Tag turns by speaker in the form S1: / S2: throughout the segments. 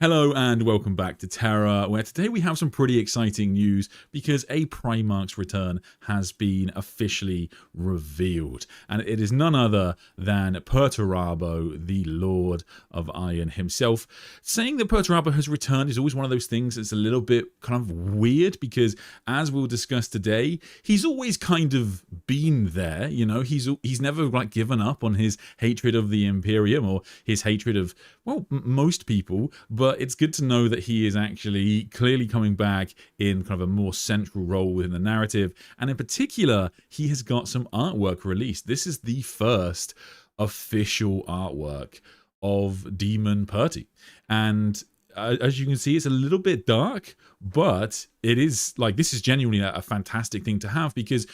S1: Hello and welcome back to Terra, where today we have some pretty exciting news because a Primarch's return has been officially revealed. And it is none other than Perturabo, the Lord of Iron himself. Saying that Perturabo has returned is always one of those things that's a little bit kind of weird because, as we'll discuss today, he's always kind of been there, you know, he's never like given up on his hatred of the Imperium or his hatred of, well, most people, but it's good to know that he is actually clearly coming back in kind of a more central role within the narrative. And in particular, he has got some artwork released. This is the first official artwork of Demon Perty. And as you can see, it's a little bit dark, but it is like, this is genuinely a fantastic thing to have because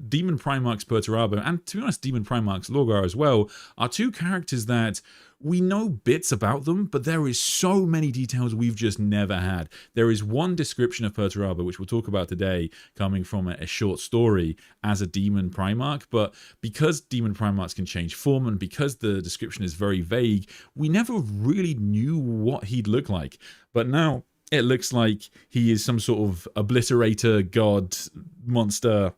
S1: Demon Primarch's Perturabo, and to be honest, Demon Primarch's Rogal as well, are two characters that we know bits about them, but there is so many details we've just never had. There is one description of Perturabo, which we'll talk about today, coming from a short story as a Demon Primarch, but because Demon Primarchs can change form and because the description is very vague, we never really knew what he'd look like. But now it looks like he is some sort of obliterator god monster.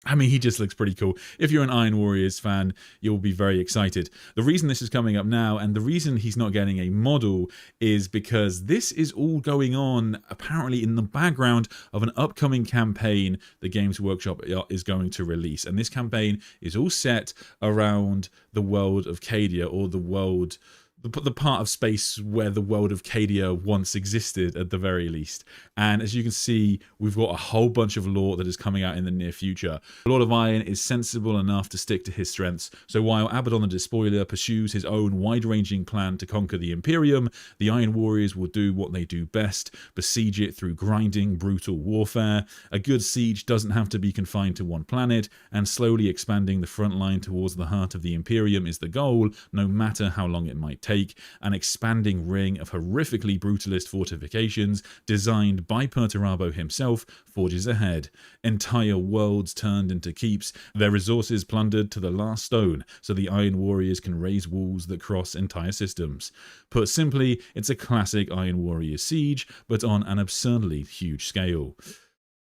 S1: I mean, he just looks pretty cool. If you're an Iron Warriors fan, you'll be very excited. The reason this is coming up now, and the reason he's not getting a model, is because this is all going on, apparently, in the background of an upcoming campaign the Games Workshop is going to release. And this campaign is all set around the world of Cadia, or the world... the part of space where the world of Cadia once existed, at the very least. And as you can see, we've got a whole bunch of lore that is coming out in the near future. The Lord of Iron is sensible enough to stick to his strengths, so while Abaddon the Despoiler pursues his own wide-ranging plan to conquer the Imperium, the Iron Warriors will do what they do best, besiege it through grinding, brutal warfare. A good siege doesn't have to be confined to one planet, and slowly expanding the front line towards the heart of the Imperium is the goal, no matter how long it might take. An expanding ring of horrifically brutalist fortifications designed by Perturabo himself forges ahead. Entire worlds turned into keeps, their resources plundered to the last stone, so the Iron Warriors can raise walls that cross entire systems. Put simply, it's a classic Iron Warrior siege, but on an absurdly huge scale.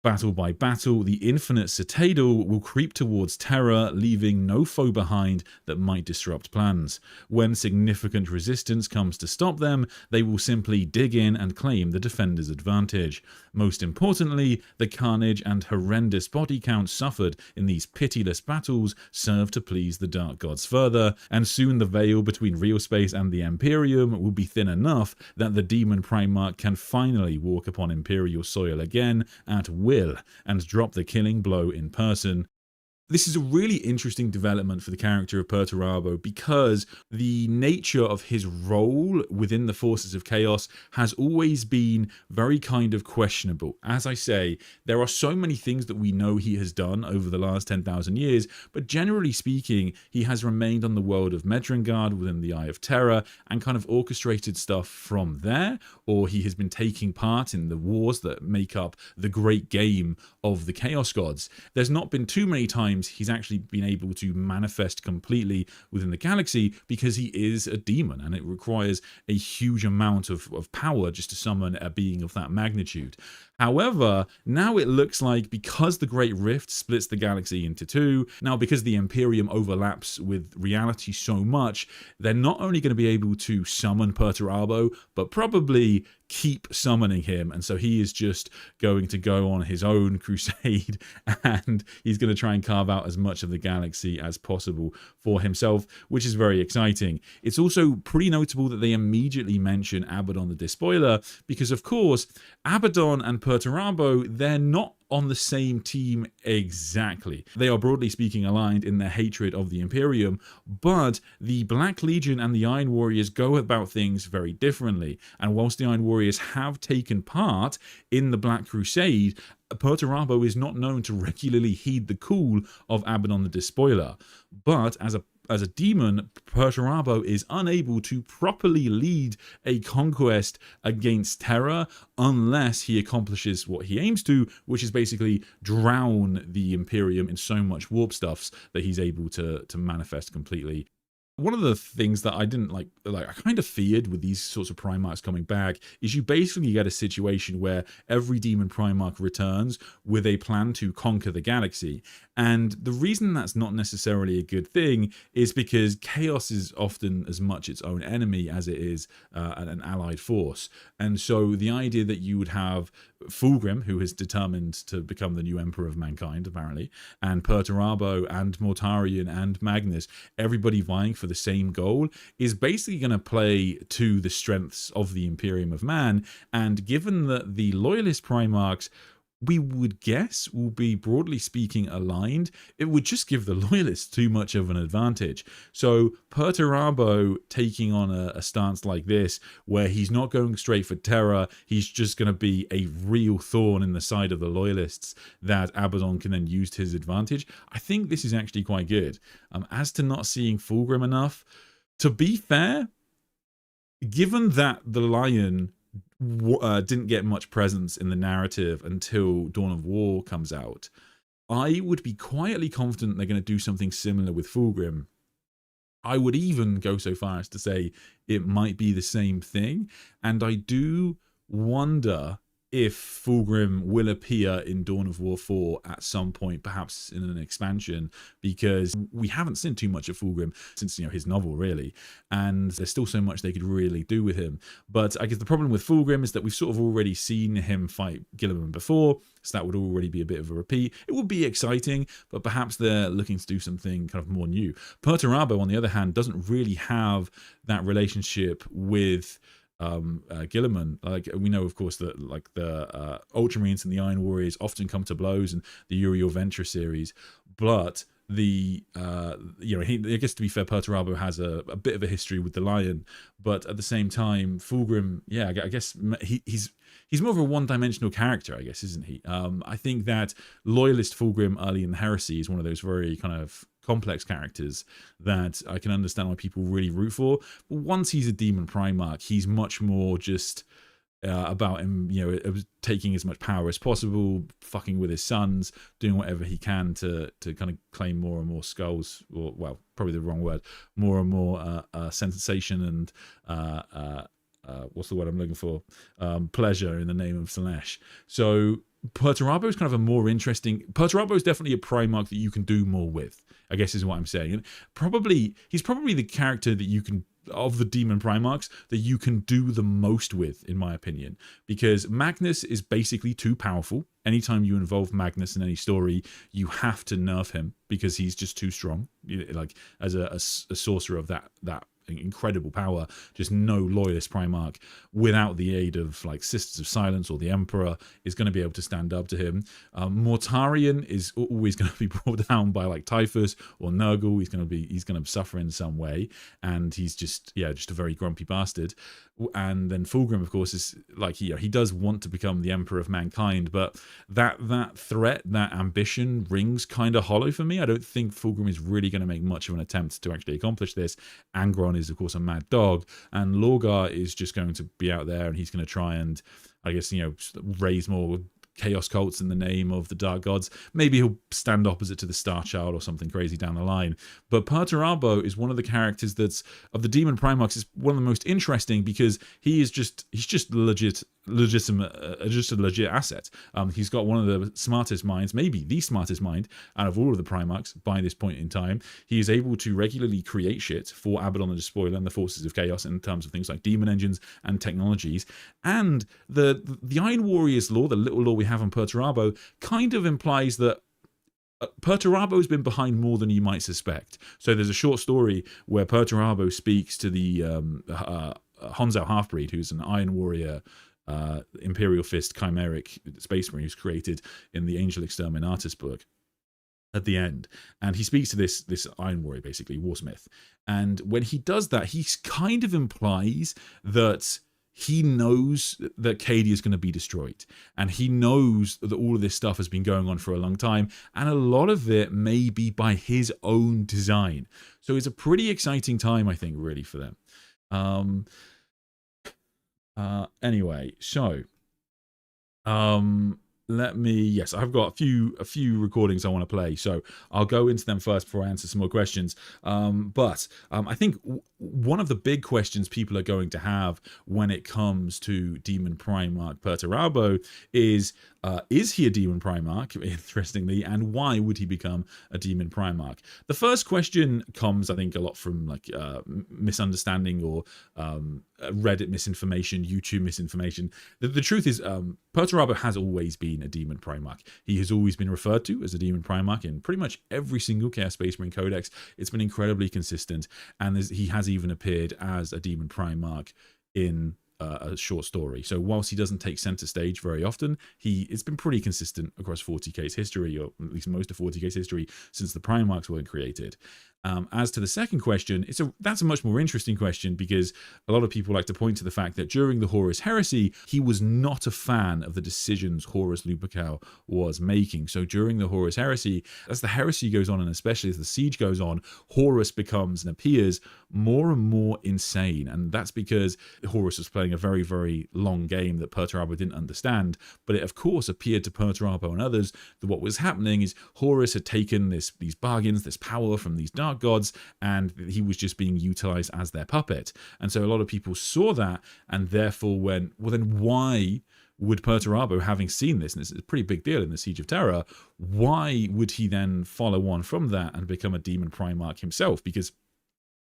S1: Battle by battle, the infinite Citadel will creep towards Terra, leaving no foe behind that might disrupt plans. When significant resistance comes to stop them, they will simply dig in and claim the defender's advantage. Most importantly, the carnage and horrendous body count suffered in these pitiless battles serve to please the Dark Gods further, and soon the veil between real space and the Imperium will be thin enough that the Demon Primarch can finally walk upon Imperial soil again at will and drop the killing blow in person. This is a really interesting development for the character of Perturabo because the nature of his role within the forces of chaos has always been very kind of questionable. As I say, there are so many things that we know he has done over the last 10,000 years, but generally speaking, he has remained on the world of Medrengard within the Eye of Terror and kind of orchestrated stuff from there, or he has been taking part in the wars that make up the great game of the Chaos Gods. There's not been too many times he's actually been able to manifest completely within the galaxy because he is a demon and it requires a huge amount of power just to summon a being of that magnitude. However, now it looks like because the Great Rift splits the galaxy into two, now because the Imperium overlaps with reality so much, they're not only going to be able to summon Perturabo, but probably keep summoning him, and so he is just going to go on his own crusade and he's going to try and carve out as much of the galaxy as possible for himself, which is very exciting. It's also pretty notable that they immediately mention Abaddon the Despoiler because, of course, Abaddon and Perturabo, they're not on the same team exactly. They are broadly speaking aligned in their hatred of the Imperium, but the Black Legion and the Iron Warriors go about things very differently. And whilst the Iron Warriors have taken part in the Black Crusade, Perturabo is not known to regularly heed the call of Abaddon the Despoiler. But as a demon, Perturabo is unable to properly lead a conquest against Terra unless he accomplishes what he aims to, which is basically drown the Imperium in so much warp stuffs that he's able to manifest completely. one of the things that I didn't like I kind of feared with these sorts of Primarchs coming back is you basically get a situation where every Demon Primarch returns with a plan to conquer the galaxy. And the reason that's not necessarily a good thing is because chaos is often as much its own enemy as it is an allied force. And so the idea that you would have Fulgrim, who is determined to become the new Emperor of Mankind, apparently, and Perturabo and Mortarion and Magnus, everybody vying for the same goal, is basically going to play to the strengths of the Imperium of Man. And given that the Loyalist Primarchs, we would guess, will be broadly speaking aligned, it would just give the Loyalists too much of an advantage. So Perturabo taking on a stance like this, where he's not going straight for Terra, he's just going to be a real thorn in the side of the Loyalists that Abaddon can then use to his advantage. I think this is actually quite good. As to not seeing Fulgrim enough, to be fair, given that the Lion didn't get much presence in the narrative until Dawn of War comes out, I would be quietly confident they're going to do something similar with Fulgrim. I would even go so far as to say it might be the same thing, and I do wonder if Fulgrim will appear in Dawn of War 4 at some point, perhaps in an expansion, because we haven't seen too much of Fulgrim since, you know, his novel, really, and there's still so much they could really do with him. But I guess the problem with Fulgrim is that we've sort of already seen him fight Guilliman before, so that would already be a bit of a repeat. It would be exciting, but perhaps they're looking to do something kind of more new. Perturabo, on the other hand, doesn't really have that relationship with Guilliman. Like, we know, of course, that like the Ultramarines and the Iron Warriors often come to blows in the Uriel Venture series, but the you know, I guess to be fair, Perturabo has a bit of a history with the Lion, but at the same time, Fulgrim, yeah, I guess he's more of a one-dimensional character, I guess, isn't he? I think that Loyalist Fulgrim early in the Heresy is one of those very kind of complex characters that I can understand why people really root for. But once he's a Demon Primarch, he's much more just about him, you know, taking as much power as possible, fucking with his sons, doing whatever he can to kind of claim more and more skulls, or, well, probably the wrong word, more and more sensation and what's the word I'm looking for? Pleasure in the name of Slanesh. So Perturabo is kind of a more interesting... Perturabo is definitely a Primarch that you can do more with, I guess is what I'm saying. And he's probably the character that you can, of the Demon Primarchs, that you can do the most with, in my opinion. Because Magnus is basically too powerful. Anytime you involve Magnus in any story, you have to nerf him because he's just too strong. Like, as a sorcerer of that incredible power, just no Loyalist Primarch without the aid of like Sisters of Silence or the Emperor is going to be able to stand up to him. Mortarion is always going to be brought down by like Typhus or Nurgle. He's going to suffer in some way, and he's just a very grumpy bastard. And then Fulgrim, of course, is like, he does want to become the Emperor of Mankind, but that threat, that ambition rings kind of hollow for me. I don't think Fulgrim is really going to make much of an attempt to actually accomplish this. Angron is, of course, a mad dog, and Lorgar is just going to be out there, and he's going to try and, I guess, raise more chaos cults in the name of the dark gods. Maybe he'll stand opposite to the Star Child or something crazy down the line. But Perturabo is one of the characters that's, of the Demon Primarchs, is one of the most interesting because he's just legit asset. He's got one of the smartest minds, maybe the smartest mind out of all of the Primarchs by this point in time. He is able to regularly create shit for Abaddon the Despoiler and the Forces of Chaos in terms of things like demon engines and technologies. And the Iron Warriors lore, the little lore we have on Perturabo, kind of implies that Perturabo has been behind more than you might suspect. So there's a short story where Perturabo speaks to the Honzao Halfbreed, who's an Iron Warrior Imperial Fist chimeric space marine who's created in the Angel Exterminatus book at the end, and he speaks to this Iron Warrior, basically Warsmith, and when he does that, he kind of implies that he knows that Cadia is going to be destroyed, and he knows that all of this stuff has been going on for a long time, and a lot of it may be by his own design. So it's a pretty exciting time, I think, really, for them. Anyway, so Yes, I've got a few recordings I want to play, so I'll go into them first before I answer some more questions. I think one of the big questions people are going to have when it comes to Demon Primarch Perturabo is he a Demon Primarch, interestingly, and why would he become a Demon Primarch? The first question comes, I think, a lot from like misunderstanding or Reddit misinformation, YouTube misinformation. The truth is, Perturabo has always been a Demon Primarch. He has always been referred to as a Demon Primarch in pretty much every single Chaos Space Marine Codex. It's been incredibly consistent, and he has even appeared as a Demon Primarch in a short story. So whilst he doesn't take center stage very often, it's been pretty consistent across 40K's history, or at least most of 40K's history, since the Primarchs were created. As to the second question, that's a much more interesting question, because a lot of people like to point to the fact that during the Horus Heresy, he was not a fan of the decisions Horus Lupercal was making. So during the Horus Heresy, as the heresy goes on, and especially as the siege goes on, Horus becomes and appears more and more insane. And that's because Horus was playing a very, very long game that Perturabo didn't understand. But it, of course, appeared to Perturabo and others that what was happening is Horus had taken these bargains, this power from these dark gods, and he was just being utilized as their puppet. And so a lot of people saw that and therefore went, well, then why would Perturabo, having seen this, and it's a pretty big deal in the Siege of Terra, why would he then follow on from that and become a Demon Primarch himself? Because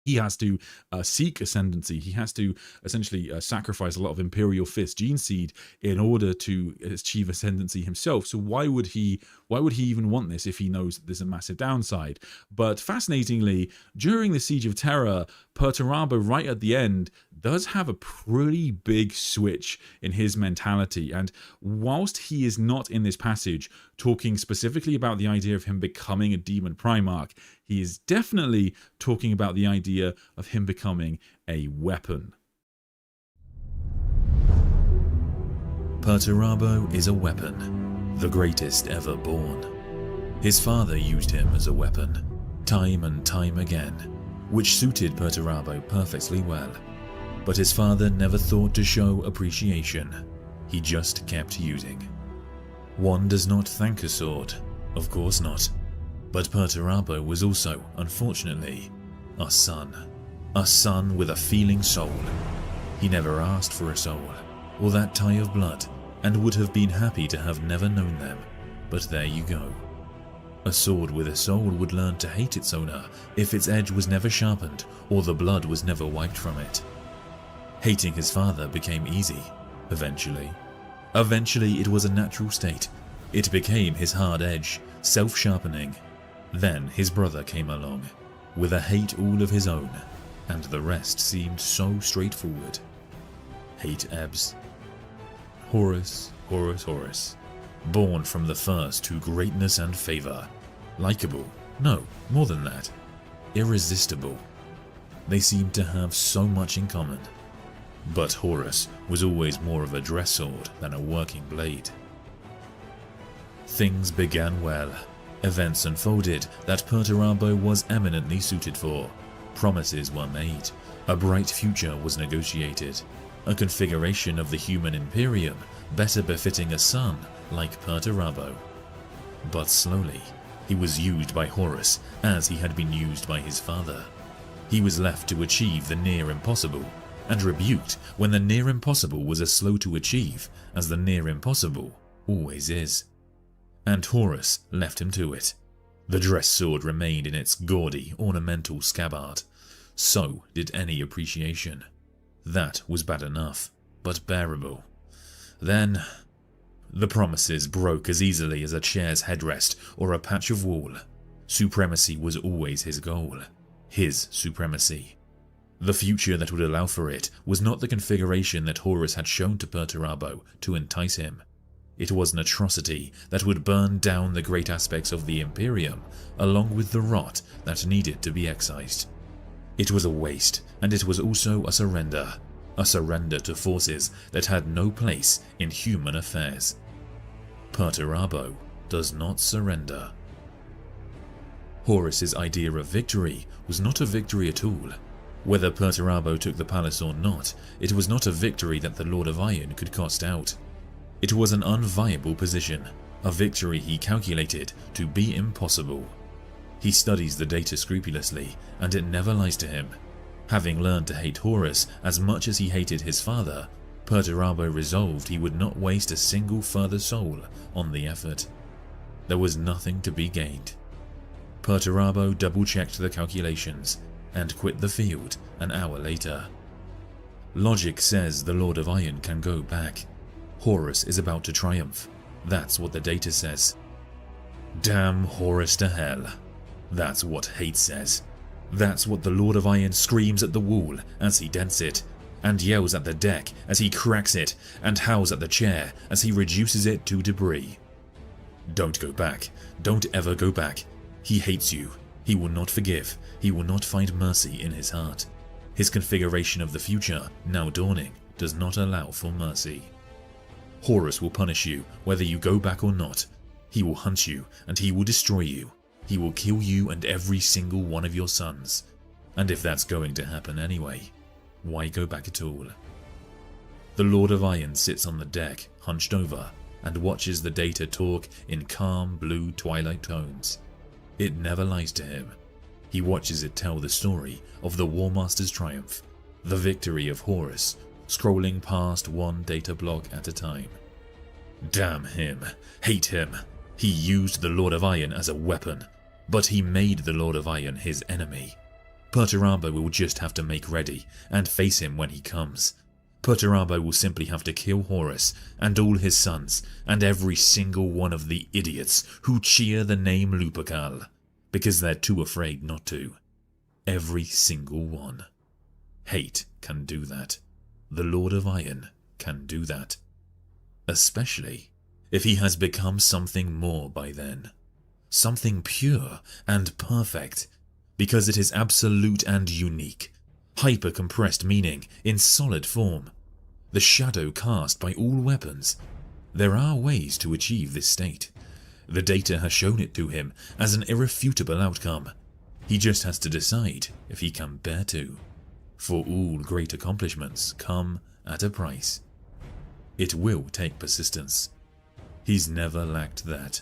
S1: he has to seek ascendancy. He has to essentially sacrifice a lot of Imperial Fist gene seed in order to achieve ascendancy himself. So why would he even want this if he knows that there's a massive downside? But fascinatingly, during the Siege of Terra, Perturabo, right at the end, does have a pretty big switch in his mentality. And whilst he is not in this passage talking specifically about the idea of him becoming a Demon Primarch, he is definitely talking about the idea of him becoming a weapon.
S2: Perturabo is a weapon, the greatest ever born. His father used him as a weapon, time and time again, which suited Perturabo perfectly well. But his father never thought to show appreciation. He just kept using. One does not thank a sword, of course not. But Perturabo was also, unfortunately, a son. A son with a feeling soul. He never asked for a soul, or that tie of blood, and would have been happy to have never known them. But there you go. A sword with a soul would learn to hate its owner if its edge was never sharpened, or the blood was never wiped from it. Hating his father became easy, eventually. Eventually it was a natural state. It became his hard edge, self-sharpening. Then his brother came along, with a hate all of his own, and the rest seemed so straightforward. Hate ebbs. Horus, born from the first to greatness and favor. Likeable, no, more than that. Irresistible. They seemed to have so much in common. But Horus was always more of a dress sword than a working blade. Things began well. Events unfolded that Perturabo was eminently suited for. Promises were made. A bright future was negotiated. A configuration of the human Imperium better befitting a son like Perturabo. But slowly, he was used by Horus as he had been used by his father. He was left to achieve the near impossible, and rebuked when the near impossible was as slow to achieve as the near impossible always is. And Horus left him to it. The dress sword remained in its gaudy, ornamental scabbard. So did any appreciation. That was bad enough, but bearable. Then, the promises broke as easily as a chair's headrest or a patch of wall. Supremacy was always his goal. His supremacy. The future that would allow for it was not the configuration that Horus had shown to Perturabo to entice him. It was an atrocity that would burn down the great aspects of the Imperium, along with the rot that needed to be excised. It was a waste, and it was also a surrender to forces that had no place in human affairs. Perturabo does not surrender. Horus's idea of victory was not a victory at all. Whether Perturabo took the palace or not, it was not a victory that the Lord of Iron could cost out. It was an unviable position, a victory he calculated to be impossible. He studies the data scrupulously, and it never lies to him. Having learned to hate Horus as much as he hated his father, Perturabo resolved he would not waste a single further soul on the effort. There was nothing to be gained. Perturabo double-checked the calculations and quit the field an hour later. Logic says the Lord of Iron can go back. Horus is about to triumph. That's what the data says. Damn Horus to hell. That's what hate says. That's what the Lord of Iron screams at the wall as he dents it, and yells at the deck as he cracks it, and howls at the chair as he reduces it to debris. Don't go back. Don't ever go back. He hates you. He will not forgive. He will not find mercy in his heart. His configuration of the future, now dawning, does not allow for mercy. Horus will punish you whether you go back or not. He will hunt you and he will destroy you. He will kill you and every single one of your sons. And if that's going to happen anyway, why go back at all? The Lord of Iron sits on the deck, hunched over, and watches the data talk in calm blue twilight tones. It never lies to him. He watches it tell the story of the War Master's triumph, the victory of Horus, scrolling past one data block at a time. Damn him. Hate him. He used the Lord of Iron as a weapon, but he made the Lord of Iron his enemy. Perturabo will just have to make ready and face him when he comes. Perturabo will simply have to kill Horus and all his sons and every single one of the idiots who cheer the name Lupercal, because they're too afraid not to. Every single one. Hate can do that. The Lord of Iron can do that. Especially if he has become something more by then. Something pure and perfect, because it is absolute and unique. Hyper-compressed meaning in solid form. The shadow cast by all weapons. There are ways to achieve this state. The data has shown it to him as an irrefutable outcome. He just has to decide if he can bear to. For all great accomplishments come at a price. It will take persistence. He's never lacked that.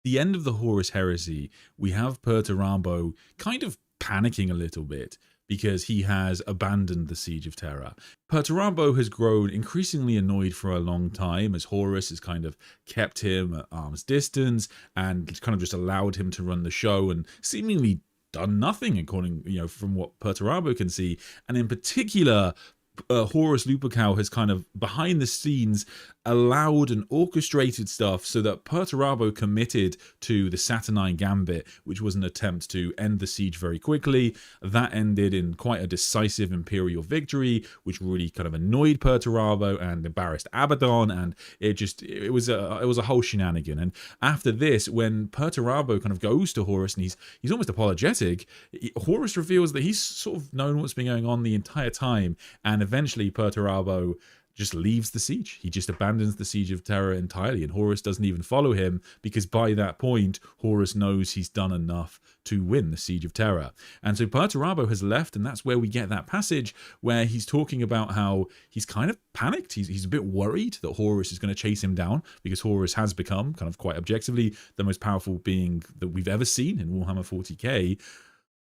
S1: The end of the Horus Heresy, we have Perturabo kind of panicking a little bit because he has abandoned the Siege of Terra. Perturabo has grown increasingly annoyed for a long time as Horus has kind of kept him at arm's distance and kind of just allowed him to run the show and seemingly done nothing according, from what Perturabo can see. And in particular, Horus Lupercal has kind of behind the scenes allowed and orchestrated stuff so that Perturabo committed to the Saturnine Gambit, which was an attempt to end the siege very quickly. That ended in quite a decisive Imperial victory, which really kind of annoyed Perturabo and embarrassed Abaddon, and it was a whole shenanigan. And after this, when Perturabo kind of goes to Horus and he's almost apologetic, Horus reveals that he's sort of known what's been going on the entire time, and eventually Perturabo just leaves the siege. He just abandons the Siege of Terra entirely, and Horus doesn't even follow him because by that point, Horus knows he's done enough to win the Siege of Terra. And so Perturabo has left, and that's where we get that passage where he's talking about how he's kind of panicked. He's a bit worried that Horus is going to chase him down because Horus has become, kind of quite objectively, the most powerful being that we've ever seen in Warhammer 40K.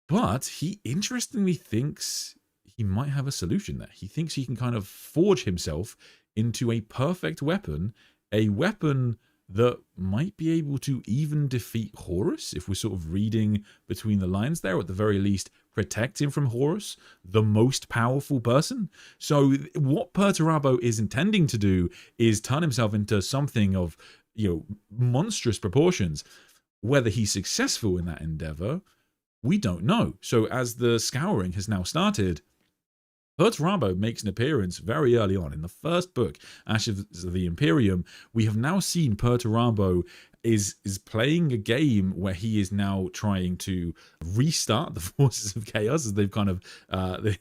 S1: But he interestingly thinks he might have a solution there. He thinks he can kind of forge himself into a perfect weapon, a weapon that might be able to even defeat Horus, if we're sort of reading between the lines there, or at the very least protect him from Horus, the most powerful person. So what Perturabo is intending to do is turn himself into something of, monstrous proportions. Whether he's successful in that endeavor, we don't know. So as the scouring has now started, Perturabo makes an appearance very early on in the first book, Ashes of the Imperium. We have now seen Perturabo is playing a game where he is now trying to restart the forces of chaos, as they've kind of they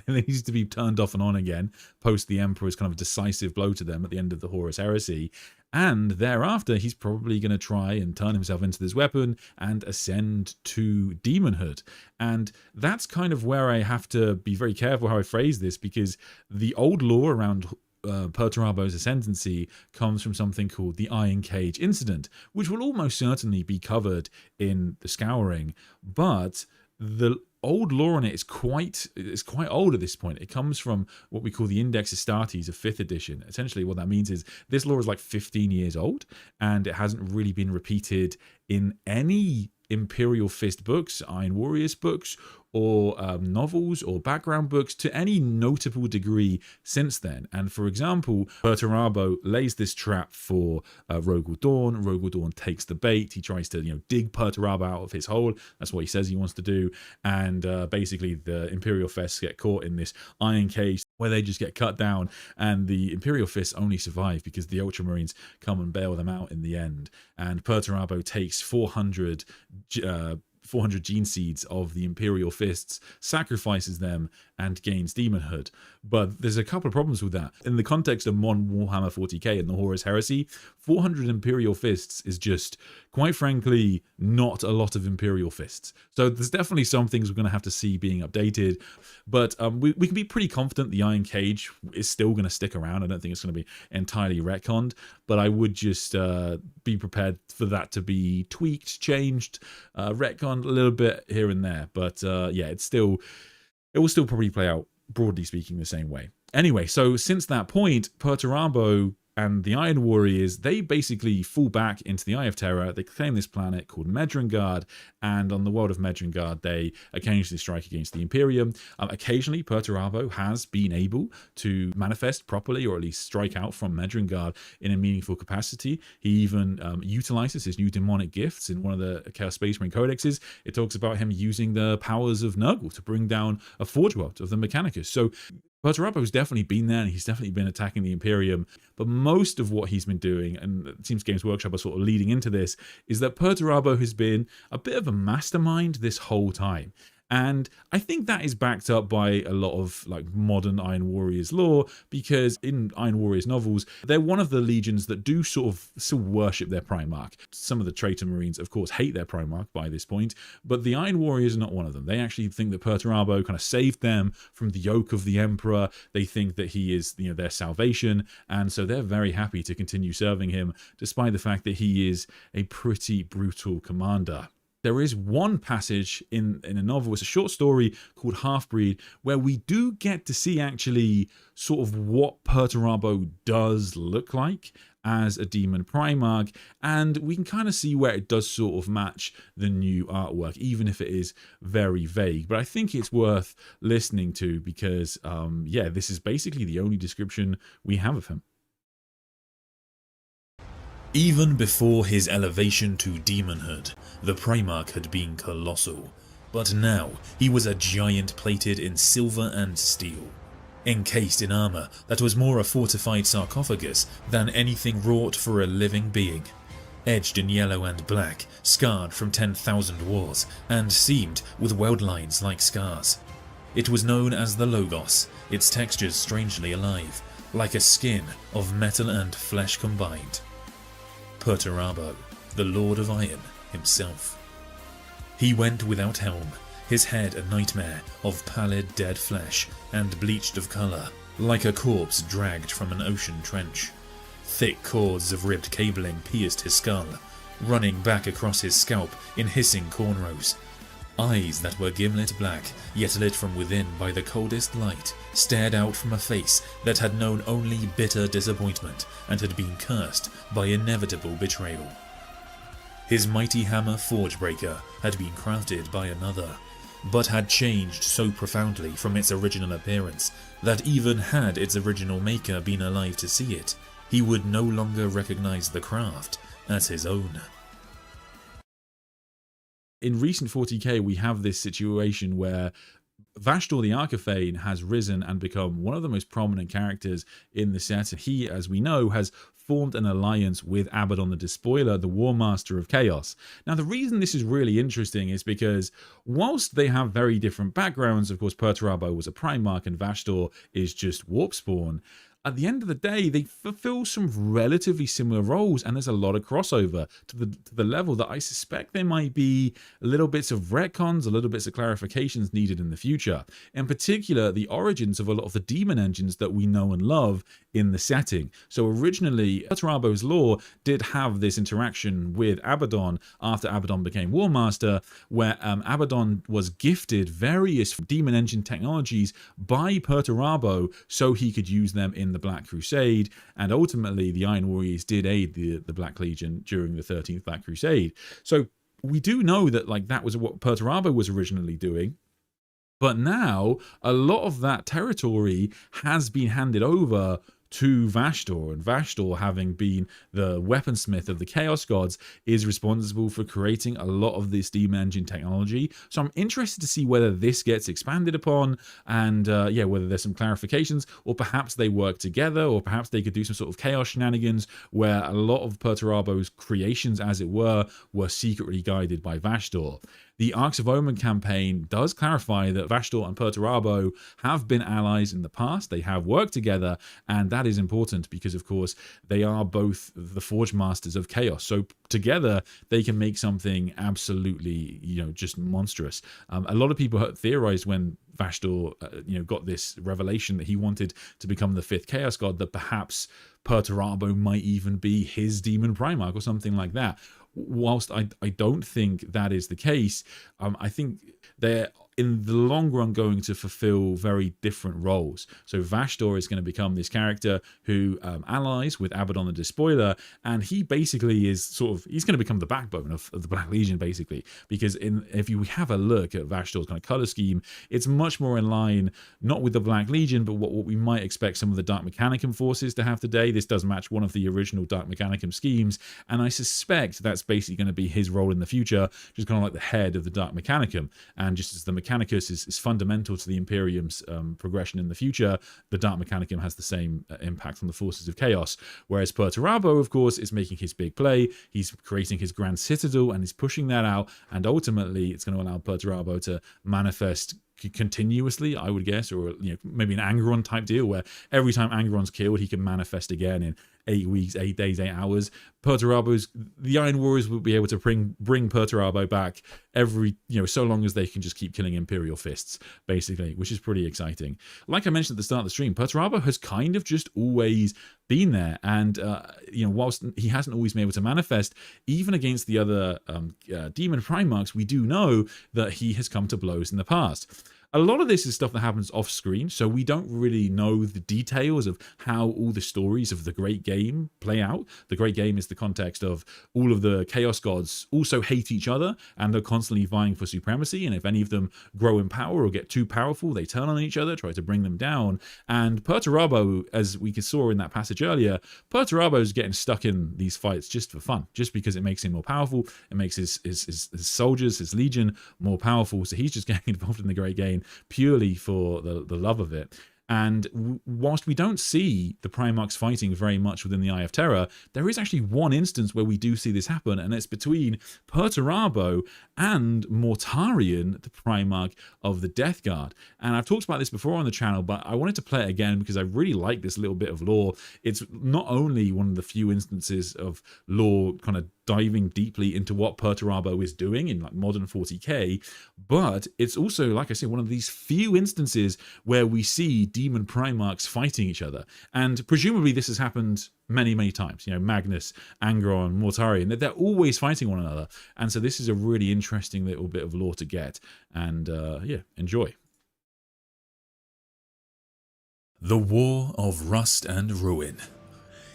S1: need to be turned off and on again post the Emperor's kind of decisive blow to them at the end of the Horus Heresy. And thereafter, he's probably going to try and turn himself into this weapon and ascend to demonhood. And that's kind of where I have to be very careful how I phrase this, because the old lore around Perturabo's ascendancy comes from something called the Iron Cage incident, which will almost certainly be covered in the Scouring, but the old lore on it is quite old at this point. It comes from what we call the Index Astartes of 5th edition. Essentially what that means is this lore is like 15 years old, and it hasn't really been repeated in any Imperial Fist books, Iron Warriors books, or novels or background books to any notable degree since then. And for example, Perturabo lays this trap for Rogal Dorn. Rogal Dorn takes the bait. He tries to dig Perturabo out of his hole. That's what he says he wants to do. And basically the Imperial Fists get caught in this iron cage where they just get cut down, and the Imperial Fists only survive because the Ultramarines come and bail them out in the end. And Perturabo takes 400 gene seeds of the Imperial Fists, sacrifices them, and gains demonhood. But there's a couple of problems with that. In the context of modern Warhammer 40K and the Horus Heresy, 400 Imperial Fists is just, quite frankly, not a lot of Imperial Fists. So there's definitely some things we're going to have to see being updated. But we can be pretty confident the Iron Cage is still going to stick around. I don't think it's going to be entirely retconned, but I would just be prepared for that to be tweaked, changed, retconned a little bit here and there. But yeah, it will still probably play out, broadly speaking, the same way. Anyway, so since that point, Perturabo and the Iron Warriors, they basically fall back into the Eye of Terror. They claim this planet called Medrengard, and on the world of Medrengard, they occasionally strike against the Imperium. Occasionally, Perturabo has been able to manifest properly, or at least strike out from Medrengard in a meaningful capacity. He even utilizes his new demonic gifts in one of the Chaos Space Marine codexes. It talks about him using the powers of Nurgle to bring down a Forge World of the Mechanicus. So Perturabo's definitely been there, and he's definitely been attacking the Imperium, but most of what he's been doing, and it seems Games Workshop are sort of leading into this, is that Perturabo has been a bit of a mastermind this whole time. And I think that is backed up by a lot of like modern Iron Warriors lore, because in Iron Warriors novels, they're one of the legions that do sort of still worship their Primarch. Some of the traitor Marines, of course, hate their Primarch by this point, but the Iron Warriors are not one of them. They actually think that Perturabo kind of saved them from the yoke of the Emperor. They think that he is, their salvation, and so they're very happy to continue serving him, despite the fact that he is a pretty brutal commander. There is one passage in a novel, it's a short story called Half-Breed, where we do get to see actually sort of what Perturabo does look like as a demon Primarch, and we can kind of see where it does sort of match the new artwork, even if it is very vague. But I think it's worth listening to because, yeah, this is basically the only description we have of him.
S2: Even before his elevation to demonhood, the Primarch had been colossal, but now he was a giant plated in silver and steel, encased in armour that was more a fortified sarcophagus than anything wrought for a living being, edged in yellow and black, scarred from 10,000 wars, and seamed with weld lines like scars. It was known as the Logos, its textures strangely alive, like a skin of metal and flesh combined. Perturabo, the Lord of Iron himself. He went without helm, his head a nightmare of pallid dead flesh and bleached of colour, like a corpse dragged from an ocean trench. Thick cords of ribbed cabling pierced his skull, running back across his scalp in hissing cornrows. Eyes that were gimlet black, yet lit from within by the coldest light, stared out from a face that had known only bitter disappointment and had been cursed by inevitable betrayal. His mighty hammer Forgebreaker had been crafted by another, but had changed so profoundly from its original appearance that even had its original maker been alive to see it, he would no longer recognize the craft as his own.
S1: In recent 40k, we have this situation where Vashtorr the Archifane has risen and become one of the most prominent characters in the set. He, as we know, has formed an alliance with Abaddon the Despoiler, the War Master of Chaos. Now, the reason this is really interesting is because whilst they have very different backgrounds, of course, Perturabo was a Primarch and Vashtorr is just Warpspawn, at the end of the day, they fulfill some relatively similar roles, and there's a lot of crossover to the level that I suspect there might be little bits of retcons, a little bits of clarifications needed in the future. In particular, the origins of a lot of the demon engines that we know and love in the setting. So originally, Perturabo's lore did have this interaction with Abaddon after Abaddon became War Master, where Abaddon was gifted various demon engine technologies by Perturabo so he could use them in the Black Crusade, and ultimately the Iron Warriors did aid the Black Legion during the 13th Black Crusade. So we do know that like that was what Perturabo was originally doing. But now a lot of that territory has been handed over to Vashtorr, and Vashtorr, having been the weaponsmith of the Chaos Gods, is responsible for creating a lot of this demon engine technology. So I'm interested to see whether this gets expanded upon, and yeah, whether there's some clarifications, or perhaps they work together, or perhaps they could do some sort of chaos shenanigans where a lot of Perturabo's creations, as it were secretly guided by Vashtorr. The Arcs of Omen campaign does clarify that Vashtorr and Perturabo have been allies in the past. They have worked together, and that is important because, of course, they are both the Forge Masters of Chaos. So together, they can make something absolutely, just monstrous. A lot of people theorized when Vashtorr, got this revelation that he wanted to become the 5th Chaos God, that perhaps Perturabo might even be his demon Primarch or something like that. Whilst I don't think that is the case, I think they're in the long run going to fulfill very different roles. So Vashtorr is going to become this character who allies with Abaddon the Despoiler, and he basically is he's going to become the backbone of the Black Legion, basically, because if you have a look at Vashtorr's kind of color scheme, it's much more in line, not with the Black Legion, but what we might expect some of the Dark Mechanicum forces to have today. This does match one of the original Dark Mechanicum schemes, and I suspect that's basically going to be his role in the future, just kind of like the head of the Dark Mechanicum. And just as the Mechanicus is fundamental to the Imperium's progression in the future, the Dark Mechanicum has the same impact on the forces of chaos. Whereas Perturabo, of course, is making his big play. He's creating his Grand Citadel and he's pushing that out, and ultimately it's going to allow Perturabo to manifest continuously, I would guess, or maybe an Angron type deal where every time Angron's killed, he can manifest again in 8 weeks, 8 days, 8 hours. The Iron Warriors will be able to bring Perturabo back every, so long as they can just keep killing Imperial fists, basically, which is pretty exciting. Like I mentioned at the start of the stream, Perturabo has kind of just always been there, and whilst he hasn't always been able to manifest, even against the other demon Primarchs, we do know that he has come to blows in the past. A lot of this is stuff that happens off screen, so we don't really know the details of how all the stories of the Great Game play out. The Great Game is the context of all of the Chaos Gods also hate each other, and they're constantly vying for supremacy, and if any of them grow in power or get too powerful, they turn on each other, try to bring them down. And Perturabo, as we saw in that passage earlier, Perturabo's getting stuck in these fights just for fun, just because it makes him more powerful, it makes his soldiers, his legion, more powerful, so he's just getting involved in the Great Game purely for the love of it. And whilst we don't see the Primarchs fighting very much within the Eye of Terror, there is actually one instance where we do see this happen, and it's between Perturabo and Mortarion, the Primarch of the Death Guard. And I've talked about this before on the channel, but I wanted to play it again because I really like this little bit of lore. It's not only one of the few instances of lore kind of diving deeply into what Perturabo is doing in like modern 40k, but it's also, like I said, one of these few instances where we see demon Primarchs fighting each other. And presumably this has happened many, many times. Magnus, Angron, Mortarion, they're always fighting one another. And so this is a really interesting little bit of lore to get. And yeah, enjoy.
S2: The War of Rust and Ruin.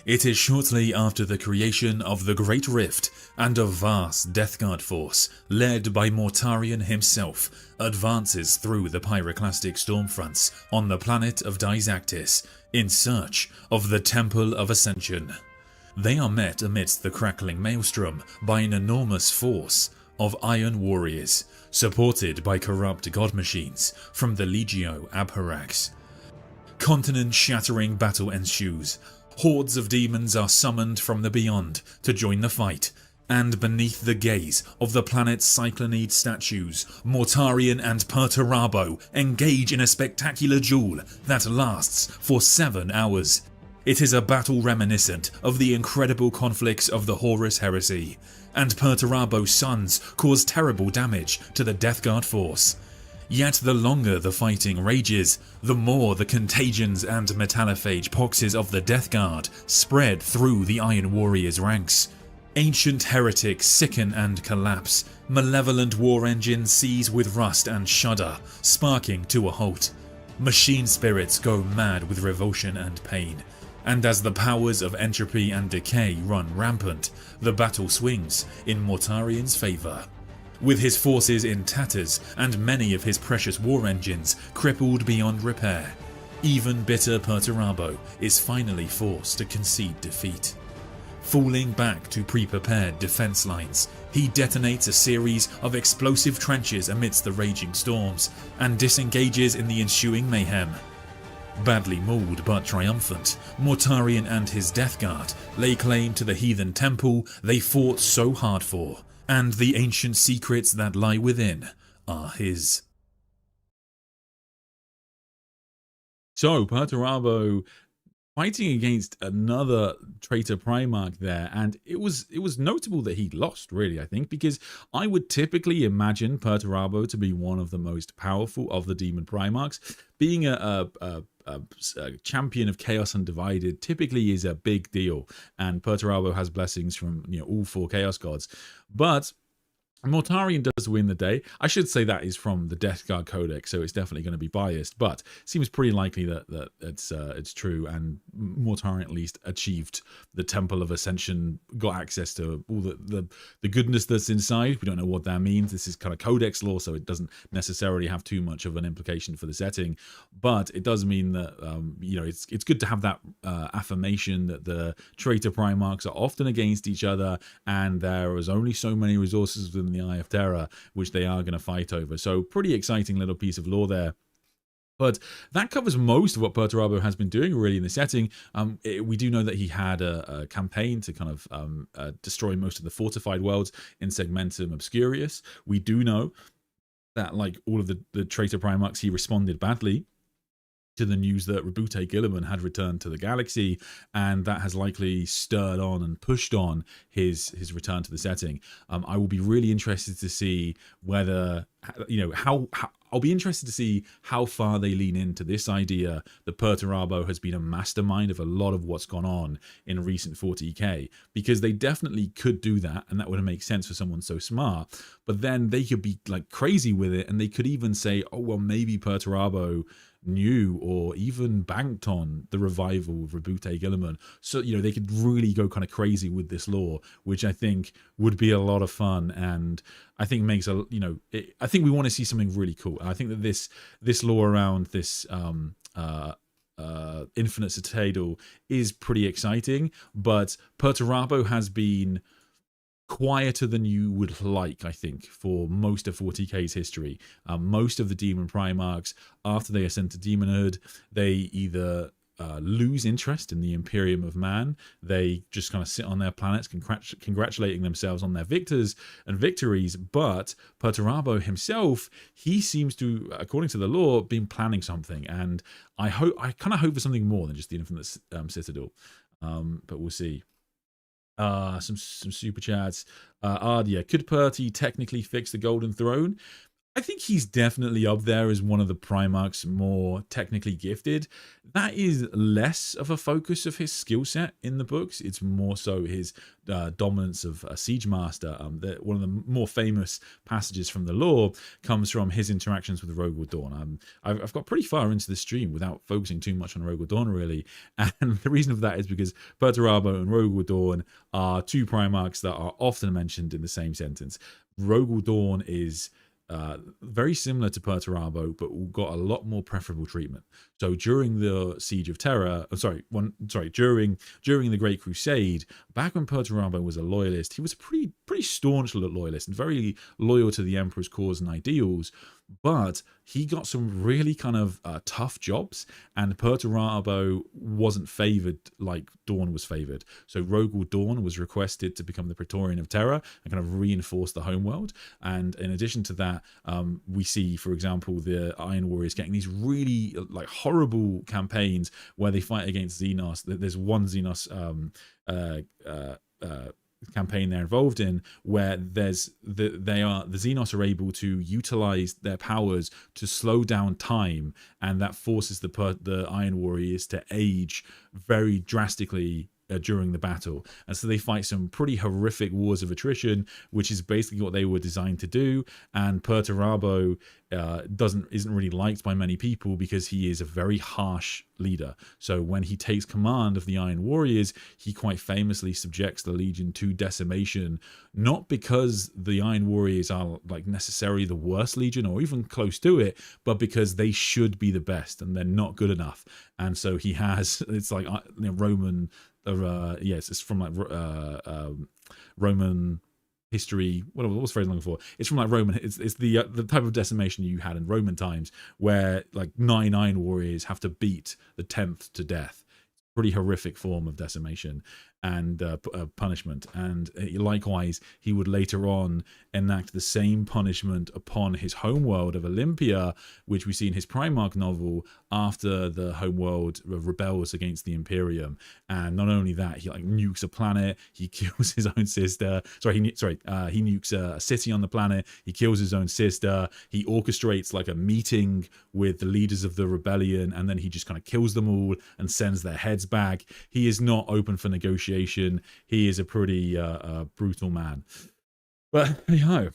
S2: It is shortly after the creation of the Great Rift and a vast Death Guard force, led by Mortarion himself, advances through the pyroclastic stormfronts on the planet of Dysactis in search of the Temple of Ascension. They are met amidst the crackling maelstrom by an enormous force of Iron Warriors, supported by corrupt god machines from the Legio Abharax. Continent-shattering battle ensues. Hordes of demons are summoned from the beyond to join the fight, and beneath the gaze of the planet's Cyclonid statues, Mortarion and Perturabo engage in a spectacular duel that lasts for 7 hours. It is a battle reminiscent of the incredible conflicts of the Horus Heresy, and Perturabo's sons cause terrible damage to the Death Guard force. Yet the longer the fighting rages, the more the contagions and metallophage poxes of the Death Guard spread through the Iron Warriors' ranks. Ancient heretics sicken and collapse, malevolent war engines seize with rust and shudder, sparking to a halt. Machine spirits go mad with revulsion and pain, and as the powers of entropy and decay run rampant, the battle swings in Mortarian's favour. With his forces in tatters and many of his precious war engines crippled beyond repair, even bitter Perturabo is finally forced to concede defeat. Falling back to pre-prepared defence lines, he detonates a series of explosive trenches amidst the raging storms and disengages in the ensuing mayhem. Badly mauled but triumphant, Mortarion and his Death Guard lay claim to the heathen temple they fought so hard for, and the ancient secrets that lie within are his.
S1: So, Perturabo fighting against another traitor Primarch there, and it was notable that he lost, really, I think, because I would typically imagine Perturabo to be one of the most powerful of the demon Primarchs. Being a champion of Chaos Undivided typically is a big deal, and Perturabo has blessings from all 4 Chaos Gods, but Mortarion does win the day. I should say that is from the Death Guard Codex, so it's definitely going to be biased, but it seems pretty likely that it's true, and Mortarion at least achieved the Temple of Ascension, got access to all the goodness that's inside. We don't know what that means. This is kind of Codex lore, so it doesn't necessarily have too much of an implication for the setting, but it does mean that it's good to have that affirmation that the traitor Primarchs are often against each other, and there is only so many resources within the Eye of Terror which they are going to fight over. So pretty exciting little piece of lore there. But that covers most of what Perturabo has been doing really in the setting. We do know that he had a campaign to kind of destroy most of the fortified worlds in Segmentum Obscurius. We do know that, like all of the traitor Primarchs, he responded badly to the news that Rebute Gilliman had returned to the galaxy, and that has likely stirred on and pushed on his return to the setting. I will be really interested to see whether, I'll be interested to see how far they lean into this idea that Perturabo has been a mastermind of a lot of what's gone on in recent 40k, because they definitely could do that, and that would make sense for someone so smart. But then they could be like crazy with it, and they could even say, oh well, maybe Perturabo knew or even banked on the revival of Rebute Gilliman. So they could really go kind of crazy with this lore, which I think would be a lot of fun, and I think makes I think we want to see something really cool. And I think that this lore around this Infinite Citadel is pretty exciting, but Perturabo has been quieter than you would like, I think, for most of 40k's history. Most of the demon Primarchs, after they ascend to demonhood, they either lose interest in the Imperium of Man. They just kind of sit on their planets congratulating themselves on their victors and victories. But Perturabo himself, he seems to, according to the lore, been planning something, and I kind of hope for something more than just the Infinite Citadel, but we'll see. Some super chats. Ardia, could Perty technically fix the Golden Throne? I think he's definitely up there as one of the Primarchs more technically gifted. That is less of a focus of his skill set in the books. It's more so his dominance of a Siege Master. One of the more famous passages from the lore comes from his interactions with Rogal Dorn. I've got pretty far into the stream without focusing too much on Rogal Dorn, really. And the reason for that is because Perturabo and Rogal Dorn are 2 Primarchs that are often mentioned in the same sentence. Rogal Dorn is very similar to Perturabo, but got a lot more preferable treatment. So during the Siege of Terra, during the Great Crusade, back when Perturabo was a loyalist, he was a pretty staunch loyalist and very loyal to the Emperor's cause and ideals. But he got some really kind of tough jobs, and Perturabo wasn't favoured like Dorn was favoured. So Rogal Dorn was requested to become the Praetorian of Terra and kind of reinforce the homeworld. And in addition to that, we see, for example, the Iron Warriors getting these really like horrible campaigns where they fight against Xenos. There's one Xenos campaign they're involved in where the Xenos are able to utilize their powers to slow down time, and that forces the Iron Warriors to age very drastically during the battle. And so they fight some pretty horrific wars of attrition, which is basically what they were designed to do. And Perturabo isn't really liked by many people because he is a very harsh leader. So when he takes command of the Iron Warriors, he quite famously subjects the Legion to decimation, not because the Iron Warriors are like necessarily the worst Legion or even close to it, but because they should be the best and they're not good enough. And so he has, it's like Roman, yes, it's from like Roman history. What was the phrase I'm looking for? It's from like Roman. It's the type of decimation you had in Roman times, where like 9 Iron Warriors have to beat the 10th to death. Pretty horrific form of decimation and punishment. And likewise, he would later on enact the same punishment upon his homeworld of Olympia, which we see in his Primarch novel after the homeworld rebels against the Imperium. And not only that, he like nukes a planet, he kills his own sister. He nukes a city on the planet, he kills his own sister, he orchestrates like a meeting with the leaders of the rebellion, and then he just kind of kills them all and sends their heads back. He is not open for negotiation. He is a pretty brutal man. But anyhow,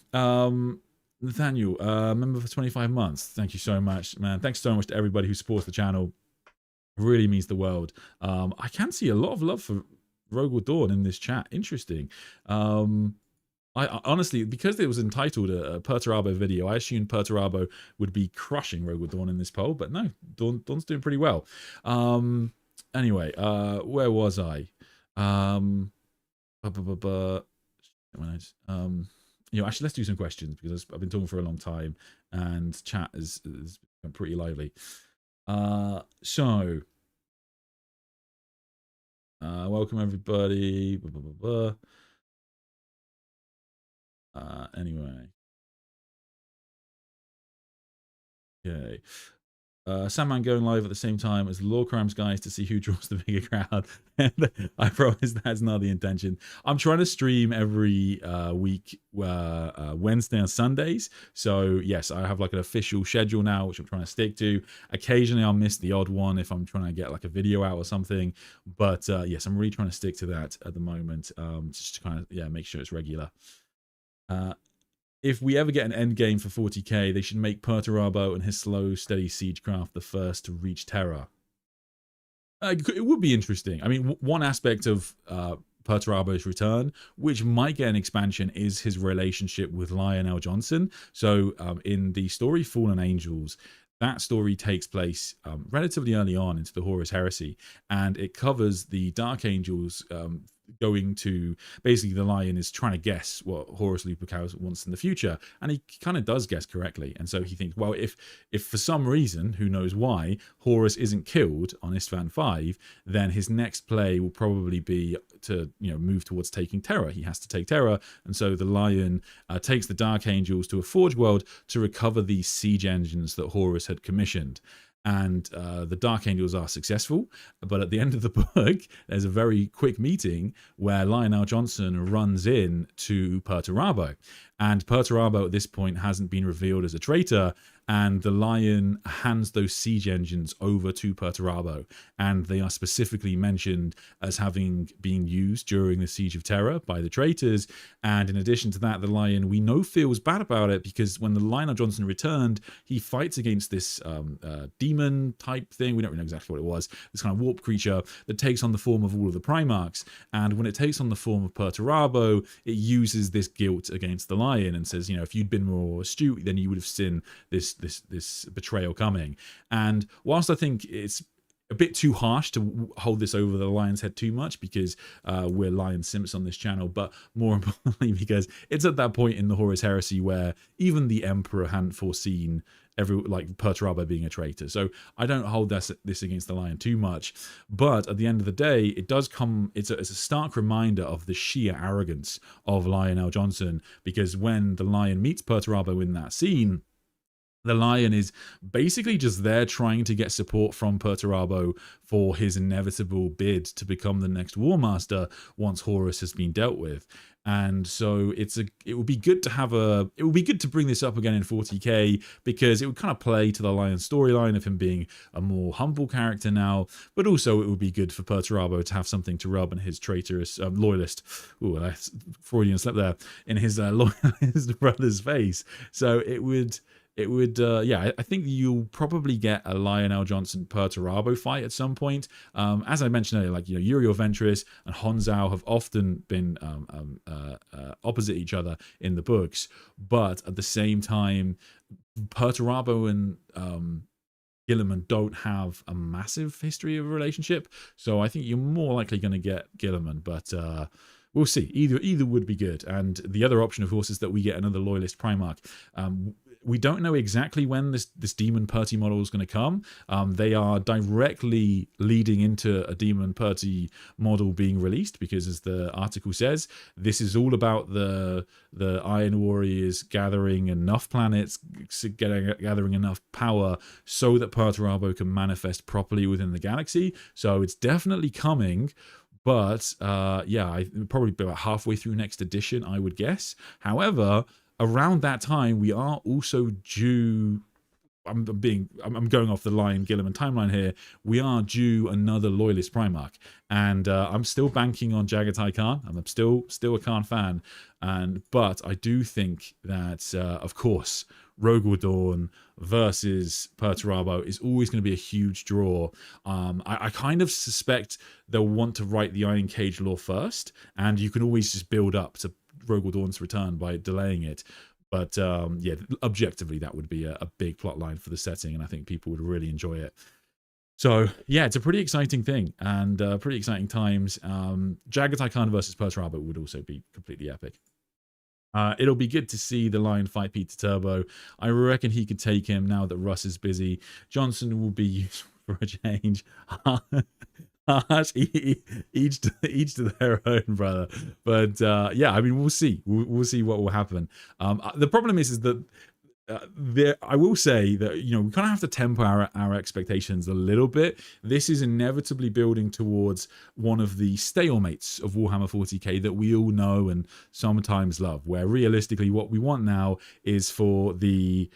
S1: Nathaniel, member for 25 months. Thank you so much, man. Thanks so much to everybody who supports the channel. It really means the world. I can see a lot of love for Rogal Dorn in this chat. Interesting. I honestly, because it was entitled a Perturabo video, I assumed Perturabo would be crushing Rogal Dorn in this poll, but no, Dorn's doing pretty well. Anyway, where was I? Actually, let's do some questions because I've been talking for a long time and chat is pretty lively. Welcome everybody. Anyway, okay. Sandman going live at the same time as Law Crimes guys to see who draws the bigger crowd. I promise that's not the intention. I'm trying to stream every week, Wednesday and Sundays. So yes, I have like an official schedule now, which I'm trying to stick to. Occasionally I'll miss the odd one if I'm trying to get like a video out or something. But yes, I'm really trying to stick to that at the moment, just to kind of make sure it's regular. If we ever get an end game for 40k, they should make Perturabo and his slow, steady siegecraft the first to reach Terra. It would be interesting. I mean, one aspect of Perturabo's return, which might get an expansion, is his relationship with Lionel Johnson. So in the story Fallen Angels, that story takes place relatively early on into the Horus Heresy, and it covers the Dark Angels going to, basically the Lion is trying to guess what Horus Lupercalis wants in the future, and he kind of does guess correctly. And so he thinks, well, if for some reason, who knows why, Horus isn't killed on Istvan 5, then his next play will probably be to move towards taking Terra. He has to take Terra, and so the Lion takes the Dark Angels to a Forge World to recover these siege engines that Horus had commissioned. And the Dark Angels are successful, but at the end of the book, there's a very quick meeting where Lionel Johnson runs in to Perturabo, and Perturabo at this point hasn't been revealed as a traitor, and the Lion hands those siege engines over to Perturabo, and they are specifically mentioned as having been used during the Siege of Terra by the traitors. And in addition to that, the Lion, we know, feels bad about it because when the Lionel Johnson returned, he fights against this demon type thing. We don't really know exactly what it was, this kind of warp creature that takes on the form of all of the Primarchs. And when it takes on the form of Perturabo, it uses this guilt against the Lion and says, if you'd been more astute, then you would have seen this betrayal coming. And whilst I think it's a bit too harsh to hold this over the Lion's head too much because we're Lion Simps on this channel, but more importantly because it's at that point in the Horus Heresy where even the Emperor hadn't foreseen Perturabo being a traitor. So I don't hold this against the Lion too much, but at the end of the day, it does come, it's a stark reminder of the sheer arrogance of Lionel Johnson, because when the Lion meets Perturabo in that scene, The Lion is basically just there trying to get support from Perturabo for his inevitable bid to become the next War Master once Horus has been dealt with. And so it would be good to bring this up again in 40k, because it would kind of play to the Lion storyline of him being a more humble character now, but also it would be good for Perturabo to have something to rub in his traitorous loyalist, that's Freudian slip there, in his loyalist brother's face. So it would I think you'll probably get a Lionel Johnson Perturabo fight at some point. As I mentioned earlier, like, Uriel Ventress and Honzao have often been opposite each other in the books, but at the same time, Perturabo and Guilliman don't have a massive history of a relationship, so I think you're more likely going to get Guilliman, but we'll see. Either would be good. And the other option, of course, is that we get another loyalist Primarch. We don't know exactly when this Demon Purty model is going to come. They are directly leading into a Demon Purty model being released, because, as the article says, this is all about the Iron Warriors gathering enough planets, gathering enough power so that Perturabo can manifest properly within the galaxy. So it's definitely coming. But probably about halfway through next edition, I would guess. However, around that time, we are also due. I'm going off the Lion Guilliman timeline here. We are due another loyalist Primarch, and I'm still banking on Jagatai Khan. I'm still a Khan fan, but I do think that of course, Rogal Dorn versus Perturabo is always going to be a huge draw. I kind of suspect they'll want to write the Iron Cage lore first, and you can always just build up to Rogal Dorn's return by delaying it. But objectively, that would be a big plot line for the setting, and I think people would really enjoy it. So yeah, it's a pretty exciting thing, and pretty exciting times. Jagatai Khan versus Perturabo would also be completely epic. It'll be good to see the Lion fight Peter Turbo. I reckon he could take him now that Russ is busy. Johnson will be useful for a change. each to their own, brother. But I mean, we'll see. We'll see what will happen. The problem is that I will say that, we kind of have to temper our expectations a little bit. This is inevitably building towards one of the stalemates of Warhammer 40k that we all know and sometimes love, where realistically what we want now is for the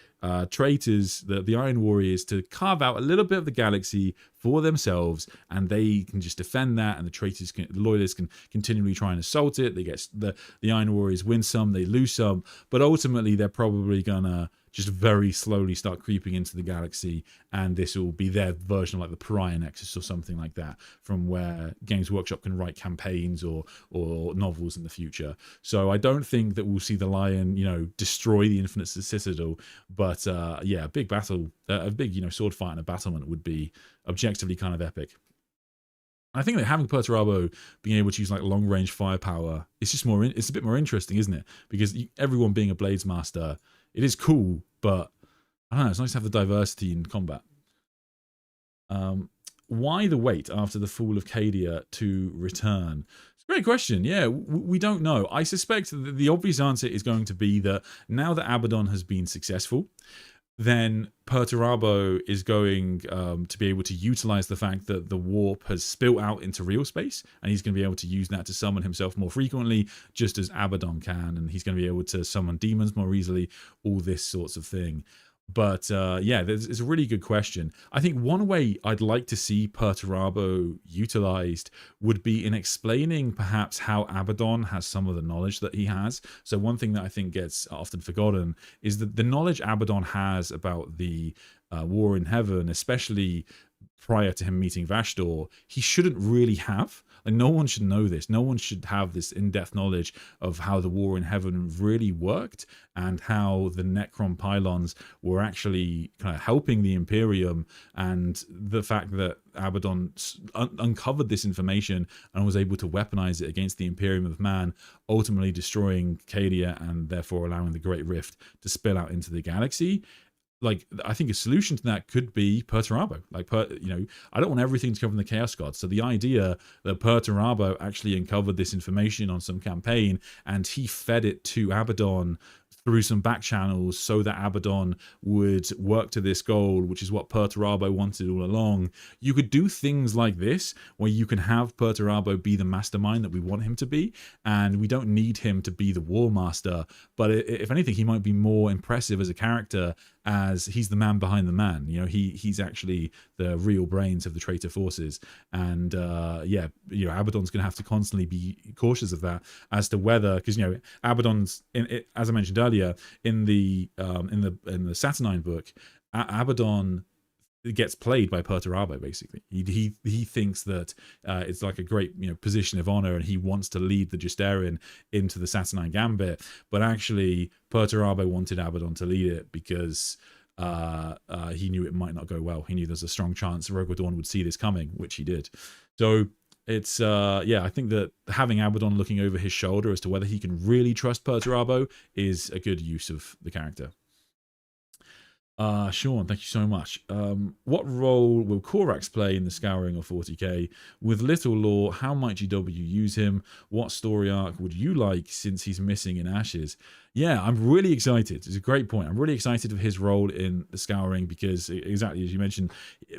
S1: traitors, the Iron Warriors, to carve out a little bit of the galaxy for themselves, and they can just defend that, and the loyalists can continually try and assault it. They get the Iron Warriors win some, they lose some, but ultimately they're probably gonna just very slowly start creeping into the galaxy, and this will be their version of like the Pariah Nexus or something like that, from where Games Workshop can write campaigns or novels in the future. So I don't think that we'll see the Lion, destroy the Infinite Citadel, but a big battle, a big sword fight and a battlement would be objectively kind of epic. I think that having Perturabo being able to use like long range firepower, it's just it's a bit more interesting, isn't it? Because everyone being a Blades Master, it is cool, but I don't know, it's nice to have the diversity in combat. Why the wait after the fall of Cadia to return? It's a great question. Yeah, we don't know. I suspect that the obvious answer is going to be that now that Abaddon has been successful, then Perturabo is going to be able to utilize the fact that the warp has spilt out into real space, and he's going to be able to use that to summon himself more frequently, just as Abaddon can, and he's going to be able to summon demons more easily, all this sorts of thing. But it's a really good question. I think one way I'd like to see Perturabo utilized would be in explaining perhaps how Abaddon has some of the knowledge that he has. So one thing that I think gets often forgotten is that the knowledge Abaddon has about the war in heaven, especially prior to him meeting Vashtorr, he shouldn't really have. Like, no one should know this. No one should have this in-depth knowledge of how the war in heaven really worked and how the Necron pylons were actually kind of helping the Imperium, and the fact that Abaddon uncovered this information and was able to weaponize it against the Imperium of Man, ultimately destroying Cadia and therefore allowing the Great Rift to spill out into the galaxy. Like, I think a solution to that could be Perturabo. Like, I don't want everything to come from the Chaos Gods. So the idea that Perturabo actually uncovered this information on some campaign and he fed it to Abaddon through some back channels so that Abaddon would work to this goal, which is what Perturabo wanted all along. You could do things like this, where you can have Perturabo be the mastermind that we want him to be, and we don't need him to be the War Master, but if anything, he might be more impressive as a character, as he's the man behind the man. You know, he's actually the real brains of the traitor forces, and yeah, you know, Abaddon's going to have to constantly be cautious of that as to whether, because, you know, Abaddon's as I mentioned earlier in the Saturnine book, Abaddon gets played by Perturabo. Basically, he thinks that it's like a great, you know, position of honor, and he wants to lead the Justarian into the Saturnine Gambit, but actually Perturabo wanted Abaddon to lead it because he knew it might not go well. He knew there's a strong chance Rogal Dorn would see this coming, which he did. So it's yeah, I think that having Abaddon looking over his shoulder as to whether he can really trust Perturabo is a good use of the character. Sean, thank you so much. What role will Corax play in the Scouring of 40k? With little lore, how might GW use him? What story arc would you like, since he's missing in Ashes? Yeah, I'm really excited. It's a great point. I'm really excited of his role in the Scouring, because exactly as you mentioned,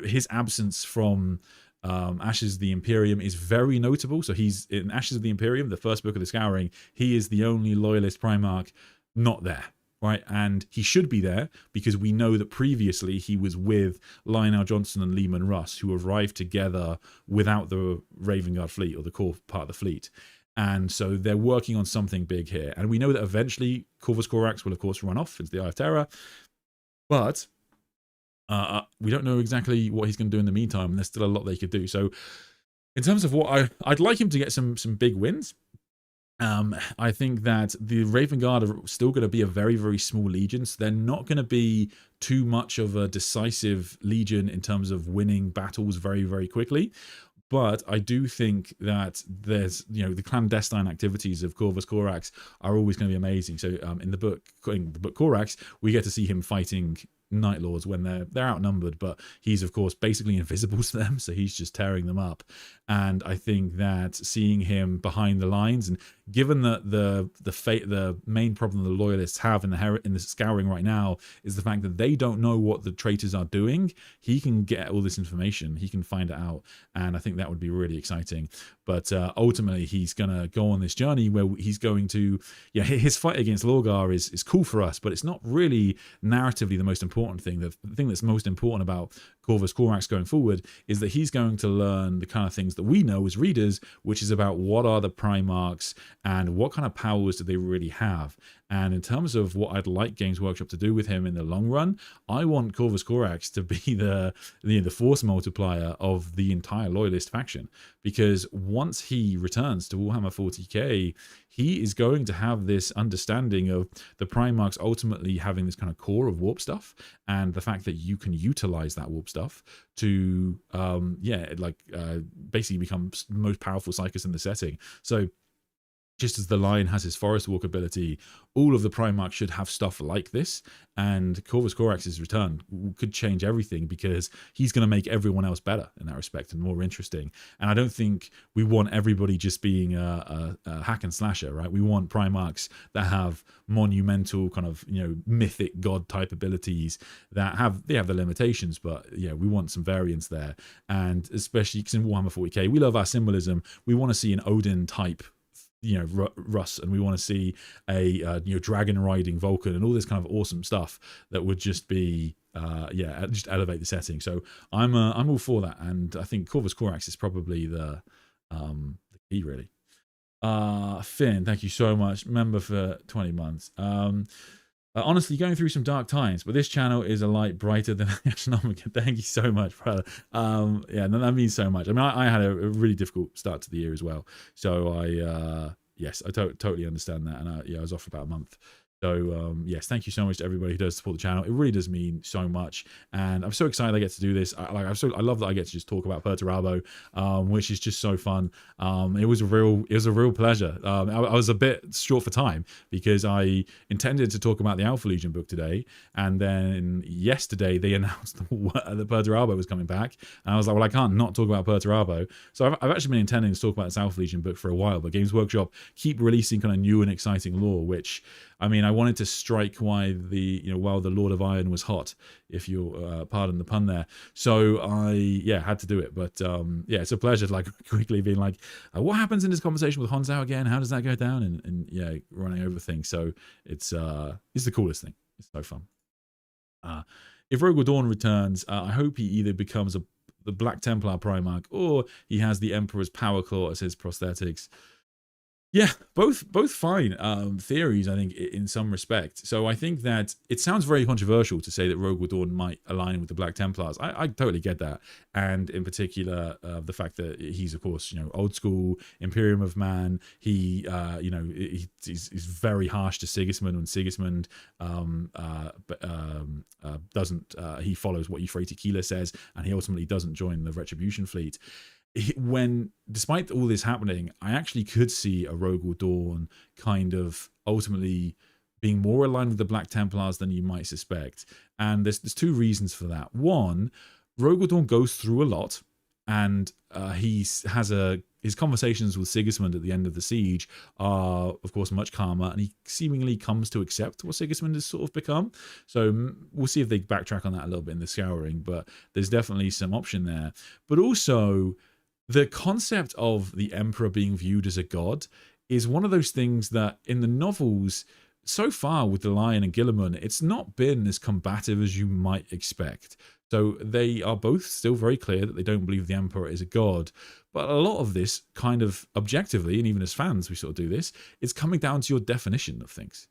S1: his absence from Ashes of the Imperium is very notable. So he's in Ashes of the Imperium, the first book of the Scouring. He is the only loyalist Primarch not there. Right, and he should be there because we know that previously he was with Lionel Johnson and Lehman Russ, who arrived together without the Raven Guard fleet, or the core part of the fleet. And so they're working on something big here. And we know that eventually Corvus Corax will, of course, run off into the Eye of Terror. But we don't know exactly what he's going to do in the meantime, and there's still a lot they could do. So in terms of what I'd like him to get some big wins. I think that the Raven Guard are still going to be a very, very small legion. So they're not going to be too much of a decisive legion in terms of winning battles very, very quickly. But I do think that there's, you know, the clandestine activities of Corvus Corax are always going to be amazing. So in the book Corax, we get to see him fighting Night Lords when they're outnumbered, but he's of course basically invisible to them, so he's just tearing them up. And I think that seeing him behind the lines, and given that the main problem the loyalists have in the Scouring right now is the fact that they don't know what the traitors are doing, he can get all this information, he can find it out, and I think that would be really exciting. But ultimately he's gonna go on this journey where he's going to, yeah, his fight against Lorgar is cool for us, but it's not really narratively the most important thing. The thing that's most important about Corvus Corax going forward is that he's going to learn the kind of things that we know as readers, which is about what are the Primarchs and what kind of powers do they really have. And in terms of what I'd like Games Workshop to do with him in the long run, I want Corvus Corax to be the force multiplier of the entire Loyalist faction. Because once he returns to Warhammer 40k, he is going to have this understanding of the Primarchs ultimately having this kind of core of warp stuff, and the fact that you can utilize that warp stuff to, basically become the most powerful psychers in the setting. So just as the Lion has his Forest Walk ability, all of the Primarchs should have stuff like this, and Corvus Corax's return could change everything, because he's going to make everyone else better in that respect and more interesting. And I don't think we want everybody just being a hack and slasher, right? We want Primarchs that have monumental kind of, you know, mythic god type abilities that have their limitations, but yeah, we want some variance there. And especially because in Warhammer 40k, we love our symbolism. We want to see an Odin type, you know, Russ, and we want to see a dragon riding Vulcan and all this kind of awesome stuff that would just be just elevate the setting. So I'm all for that, and I think Corvus Corax is probably the key, really. Finn, thank you so much, member for 20 months. Honestly, going through some dark times, but this channel is a light brighter than economic. Thank you so much, brother. Yeah, that means so much. I mean, I had a really difficult start to the year as well, so yes, I totally understand that, and I was off for about a month. So yes, thank you so much to everybody who does support the channel. It really does mean so much, and I'm so excited I get to do this. I love that I get to just talk about Perturabo, which is just so fun. It was a real pleasure. I was a bit short for time because I intended to talk about the Alpha Legion book today, and then yesterday they announced that Perturabo was coming back, and I was like, well, I can't not talk about Perturabo. So I've actually been intending to talk about this Alpha Legion book for a while, but Games Workshop keep releasing kind of new and exciting lore, which I mean, I wanted to strike while the Lord of Iron was hot, if you'll pardon the pun there. So I had to do it. But it's a pleasure to like quickly being like, what happens in this conversation with Honzao again? How does that go down? And running over things. So it's the coolest thing. It's so fun. If Rogal Dorn returns, I hope he either becomes the Black Templar Primarch, or he has the Emperor's Power Claw as his prosthetics. Yeah, both fine theories, I think, in some respect. So I think that it sounds very controversial to say that Rogal Dorn might align with the Black Templars. I totally get that, and in particular the fact that he's, of course, old school Imperium of Man. He's very harsh to Sigismund when Sigismund doesn't. He follows what Euphrates Tequila says, and he ultimately doesn't join the Retribution fleet. When, despite all this happening, I actually could see a Rogal Dorn kind of ultimately being more aligned with the Black Templars than you might suspect. And there's two reasons for that. One, Rogal Dorn goes through a lot, and his conversations with Sigismund at the end of the siege are, of course, much calmer, and he seemingly comes to accept what Sigismund has sort of become. So we'll see if they backtrack on that a little bit in the Scouring, but there's definitely some option there. But also, the concept of the Emperor being viewed as a god is one of those things that in the novels, so far with the Lion and Guilliman, it's not been as combative as you might expect. So they are both still very clear that they don't believe the Emperor is a god. But a lot of this kind of objectively, and even as fans we sort of do this, it's coming down to your definition of things.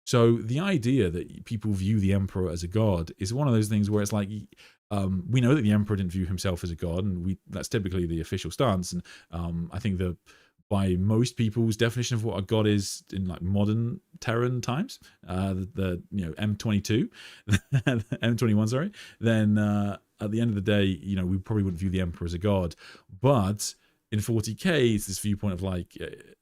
S1: So the idea that people view the Emperor as a god is one of those things where it's like, we know that the Emperor didn't view himself as a god, and that's typically the official stance. And I think that by most people's definition of what a god is in like modern Terran times, the M22, M21, sorry, then at the end of the day, we probably wouldn't view the Emperor as a god. But in 40K, it's this viewpoint of like,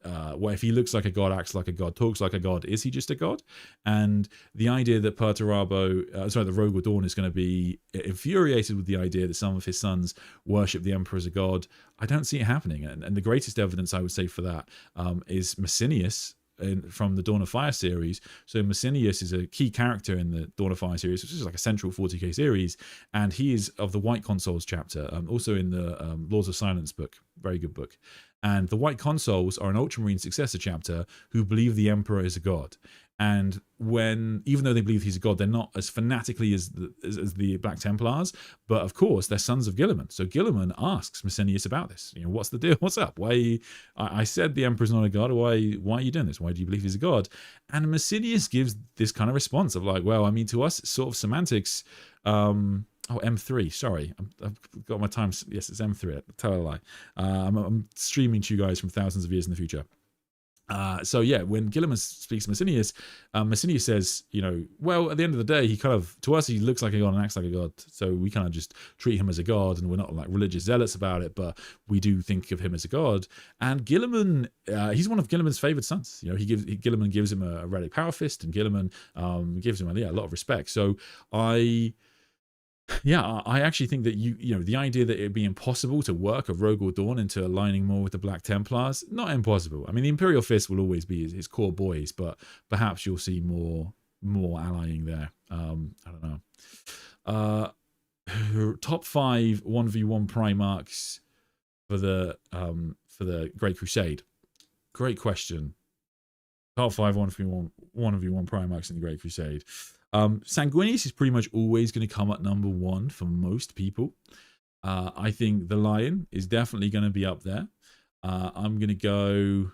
S1: well, if he looks like a god, acts like a god, talks like a god, is he just a god? And the idea that the Rogal Dorn is going to be infuriated with the idea that some of his sons worship the Emperor as a god, I don't see it happening. And the greatest evidence I would say for that is Massinius, from the Dawn of Fire series. So Massinius is a key character in the Dawn of Fire series, which is like a central 40K series, and he is of the White Consoles chapter, also in the Laws of Silence book, very good book. And the White Consoles are an Ultramarine successor chapter who believe the Emperor is a god. And even though they believe he's a god, they're not as fanatically as the Black Templars, but of course they're sons of Guilliman. So Guilliman asks Massinius about this. What's the deal? What's up? I said the Emperor's not a god. Why are you doing this? Why do you believe he's a god? And Massinius gives this kind of response of like, well, I mean, to us, it's sort of semantics. M3, sorry, I've got my time. Yes, it's M3. I tell a lie. I'm streaming to you guys from thousands of years in the future. So yeah, when Guilliman speaks to Massinius, Massinius says, well, at the end of the day, he kind of, to us, he looks like a god and acts like a god. So we kind of just treat him as a god, and we're not like religious zealots about it, but we do think of him as a god. And Guilliman, he's one of Guilliman's favored sons. Guilliman gives him a relic power fist, and Guilliman gives him a lot of respect. So I actually think that the idea that it'd be impossible to work a Rogal Dorn into aligning more with the Black Templars, not impossible. I mean, the Imperial Fist will always be his core boys, but perhaps you'll see more allying there. I don't know. Top 5 1v1 Primarchs for the Great Crusade. Great question. Top 5 1v1 Primarchs in the Great Crusade. Sanguinius is pretty much always going to come at number 1 for most people. I think the Lion is definitely going to be up there. I'm going to go...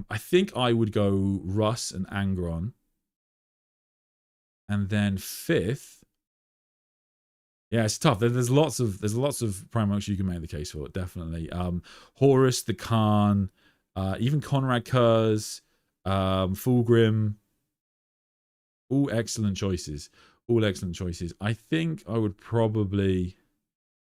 S1: I think I would go Russ and Angron. And then 5th... Yeah, it's tough. There's lots of Primarchs you can make the case for, definitely. Horus, the Khan, even Conrad Kurz, Fulgrim... All excellent choices. I think I would probably...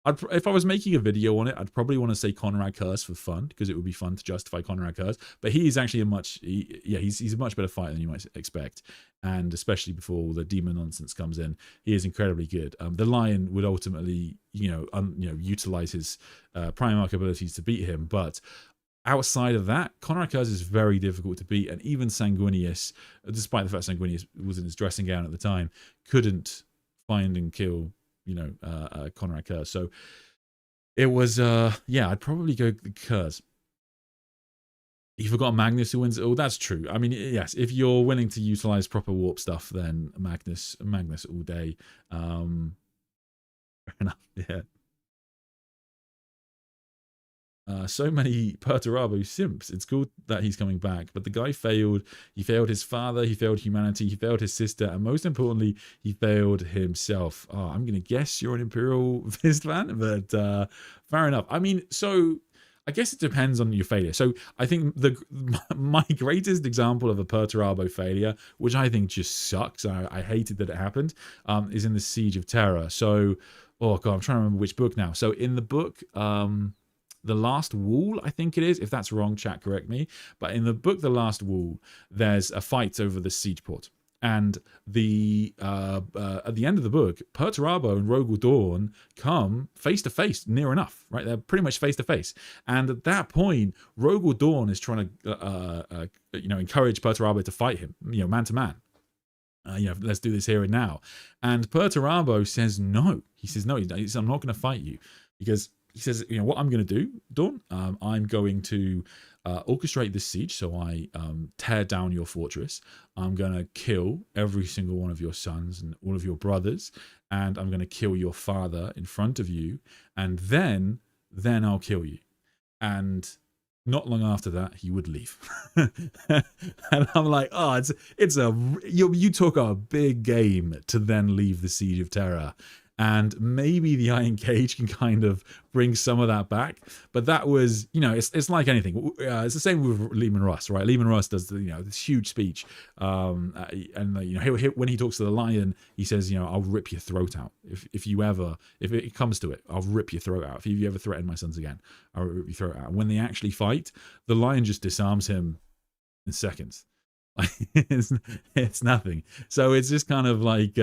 S1: if I was making a video on it, I'd probably want to say Conrad Kurz for fun, because it would be fun to justify Conrad Kurz. But he is actually he's a much better fighter than you might expect. And especially before all the demon nonsense comes in, he is incredibly good. The Lion would ultimately, utilize his Primarch abilities to beat him. But outside of that, Konrad Curze is very difficult to beat, and even Sanguinius, despite the fact Sanguinius was in his dressing gown at the time, couldn't find and kill, Konrad Curze. So it was, yeah, I'd probably go Curze. You forgot Magnus who wins it all. That's true. I mean, yes, if you're willing to utilize proper warp stuff, then Magnus all day. Fair enough. Yeah. So many Perturabo simps. It's cool that he's coming back, but the guy failed. He failed his father, he failed humanity, he failed his sister, and most importantly, he failed himself. Oh, I'm going to guess you're an Imperial Fist fan, but fair enough. I mean, so I guess it depends on your failure. So I think my greatest example of a Perturabo failure, which I think just sucks, I hated that it happened, is in the Siege of Terra. So, oh God, I'm trying to remember which book now. So in the book, The Last Wall, I think it is. If that's wrong, chat, correct me. But in the book The Last Wall, there's a fight over the siege port. And at the end of the book, Perturabo and Rogal Dorn come face to face, near enough, right? They're pretty much face to face. And at that point, Rogal Dorn is trying to, encourage Perturabo to fight him, man to man. Let's do this here and now. And Perturabo says no. He says no. He says, I'm not going to fight you, because he says, what I'm going to do, Dorn, I'm going to orchestrate this siege. So I tear down your fortress. I'm going to kill every single one of your sons and all of your brothers. And I'm going to kill your father in front of you. And then I'll kill you. And not long after that, he would leave. And I'm like, oh, you took a big game to then leave the Siege of Terra. And maybe the Iron Cage can kind of bring some of that back. But that was, it's like anything. It's the same with Lehman Russ, right? Lehman Russ does, this huge speech. And when he talks to the lion, he says, I'll rip your throat out. If it comes to it, I'll rip your throat out. If you ever threaten my sons again, I'll rip your throat out. And when they actually fight, the lion just disarms him in seconds. It's nothing. So it's just kind of like,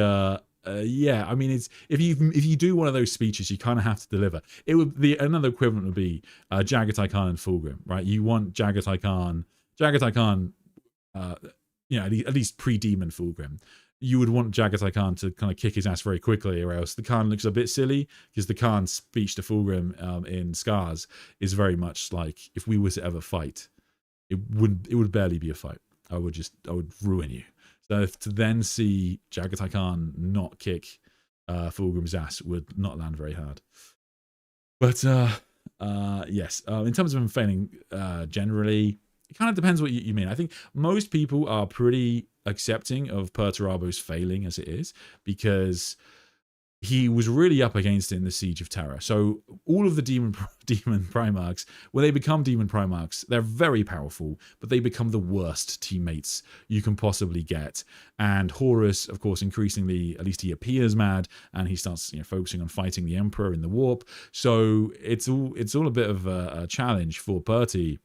S1: yeah, I mean, it's if you do one of those speeches, you kind of have to deliver. It would be another equivalent would be Jagatai Khan and Fulgrim, right? You want Jagatai Khan, at least pre-demon Fulgrim. You would want Jagatai Khan to kind of kick his ass very quickly, or else the Khan looks a bit silly, because the Khan's speech to Fulgrim in Scars is very much like, if we were to ever fight, it would barely be a fight. I would ruin you. So to then see Jagatai Khan not kick Fulgrim's ass would not land very hard. But yes, in terms of him failing generally, it kind of depends what you mean. I think most people are pretty accepting of Perturabo's failing as it is, because he was really up against it in the Siege of Terra. So all of the demon Primarchs, when they become demon Primarchs, they're very powerful, but they become the worst teammates you can possibly get. And Horus, of course, increasingly, at least he appears mad, and he starts focusing on fighting the Emperor in the warp. So it's all a bit of a challenge for Perty.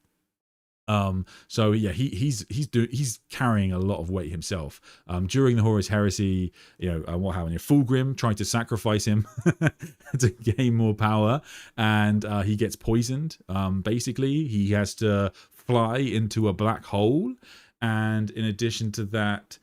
S1: So yeah, he's carrying a lot of weight himself. During the Horus Heresy, what happened? Fulgrim tried to sacrifice him to gain more power, and he gets poisoned. Basically, he has to fly into a black hole, and in addition to that,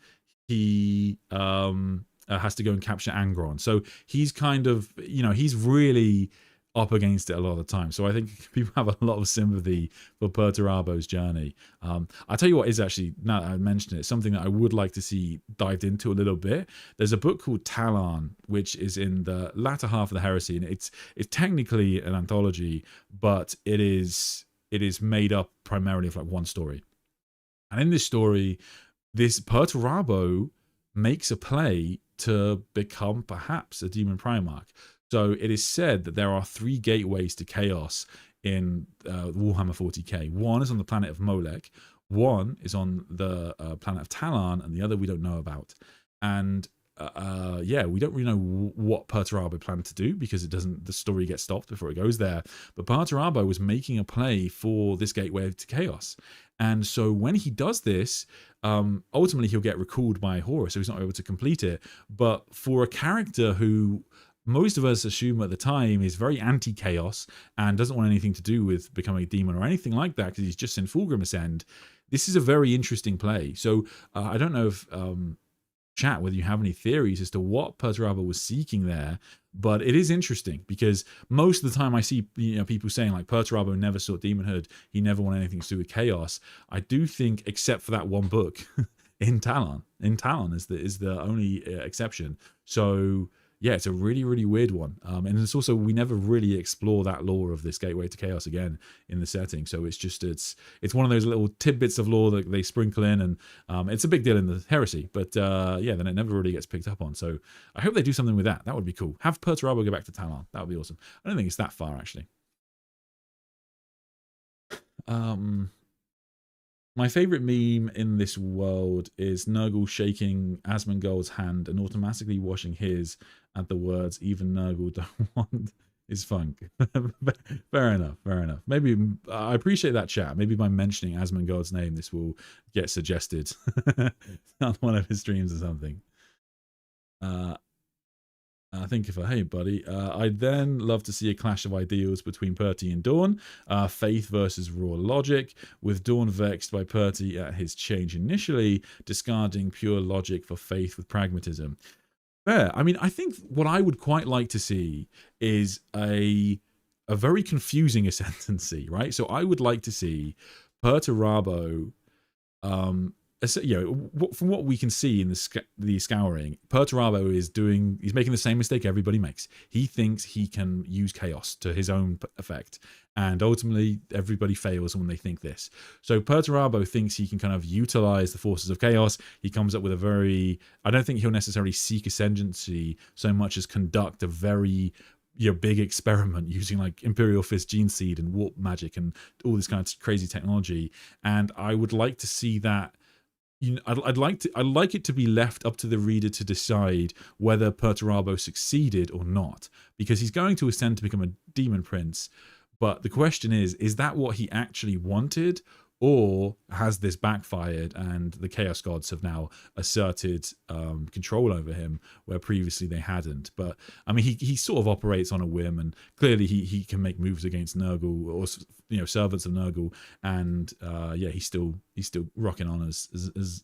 S1: he has to go and capture Angron. So he's kind of, he's really up against it a lot of the time. So I think people have a lot of sympathy for Perturabo's journey. I'll tell you what is actually, now that I mentioned it, something that I would like to see dived into a little bit. There's a book called Talon, which is in the latter half of the Heresy, and it's technically an anthology, but it is made up primarily of like one story. And in this story, this Perturabo makes a play to become perhaps a demon Primarch. So it is said that there are 3 gateways to chaos in Warhammer 40K. One is on the planet of Molech, one is on the planet of Talon, and the other we don't know about. And yeah, we don't really know what Perturabo planned to do, because the story gets stopped before it goes there. But Perturabo was making a play for this gateway to chaos. And so when he does this, ultimately he'll get recalled by Horus, so he's not able to complete it. But for a character who most of us assume at the time is very anti-chaos and doesn't want anything to do with becoming a demon or anything like that because he's just in Fulgrim Ascend. This is a very interesting play. So I don't know if chat whether you have any theories as to what Perturabo was seeking there, but it is interesting because most of the time I see people saying like Perturabo never sought demonhood, he never wanted anything to do with chaos. I do think, except for that one book in Talon is the only exception. So yeah, it's a really, really weird one. And it's also, we never really explore that lore of this gateway to chaos again in the setting. So it's one of those little tidbits of lore that they sprinkle in, and it's a big deal in the Heresy. But yeah, then it never really gets picked up on. So I hope they do something with that. That would be cool. Have Perturabo go back to Talon. That would be awesome. I don't think it's that far, actually. My favorite meme in this world is Nurgle shaking Asmongold's hand and automatically washing his at the words, even Nurgle don't want his funk. Fair enough. Maybe I appreciate that chat. Maybe by mentioning Asmongold's name, this will get suggested on one of his streams or something. Thank you for, hey buddy. I'd then love to see a clash of ideals between Perty and Dorn. Faith versus raw logic, with Dorn vexed by Perty at his change initially, discarding pure logic for faith with pragmatism. Fair. I mean, I think what I would quite like to see is a very confusing ascendancy, right? So I would like to see Perturabo, from what we can see in the scouring, Perturabo he's making the same mistake everybody makes. He thinks he can use chaos to his own effect, and ultimately everybody fails when they think this. So Perturabo thinks he can kind of utilize the forces of chaos. He comes up with I don't think he'll necessarily seek ascendancy so much as conduct a very big experiment using like Imperial Fist gene seed and warp magic and all this kind of crazy technology. And I would like to see that. I'd like it to be left up to the reader to decide whether Perturabo succeeded or not, because he's going to ascend to become a demon prince. But the question is that what he actually wanted, or has this backfired and the Chaos Gods have now asserted control over him where previously they hadn't? But I mean, he sort of operates on a whim, and clearly he can make moves against Nurgle or servants of Nurgle, and yeah, he's still rocking on as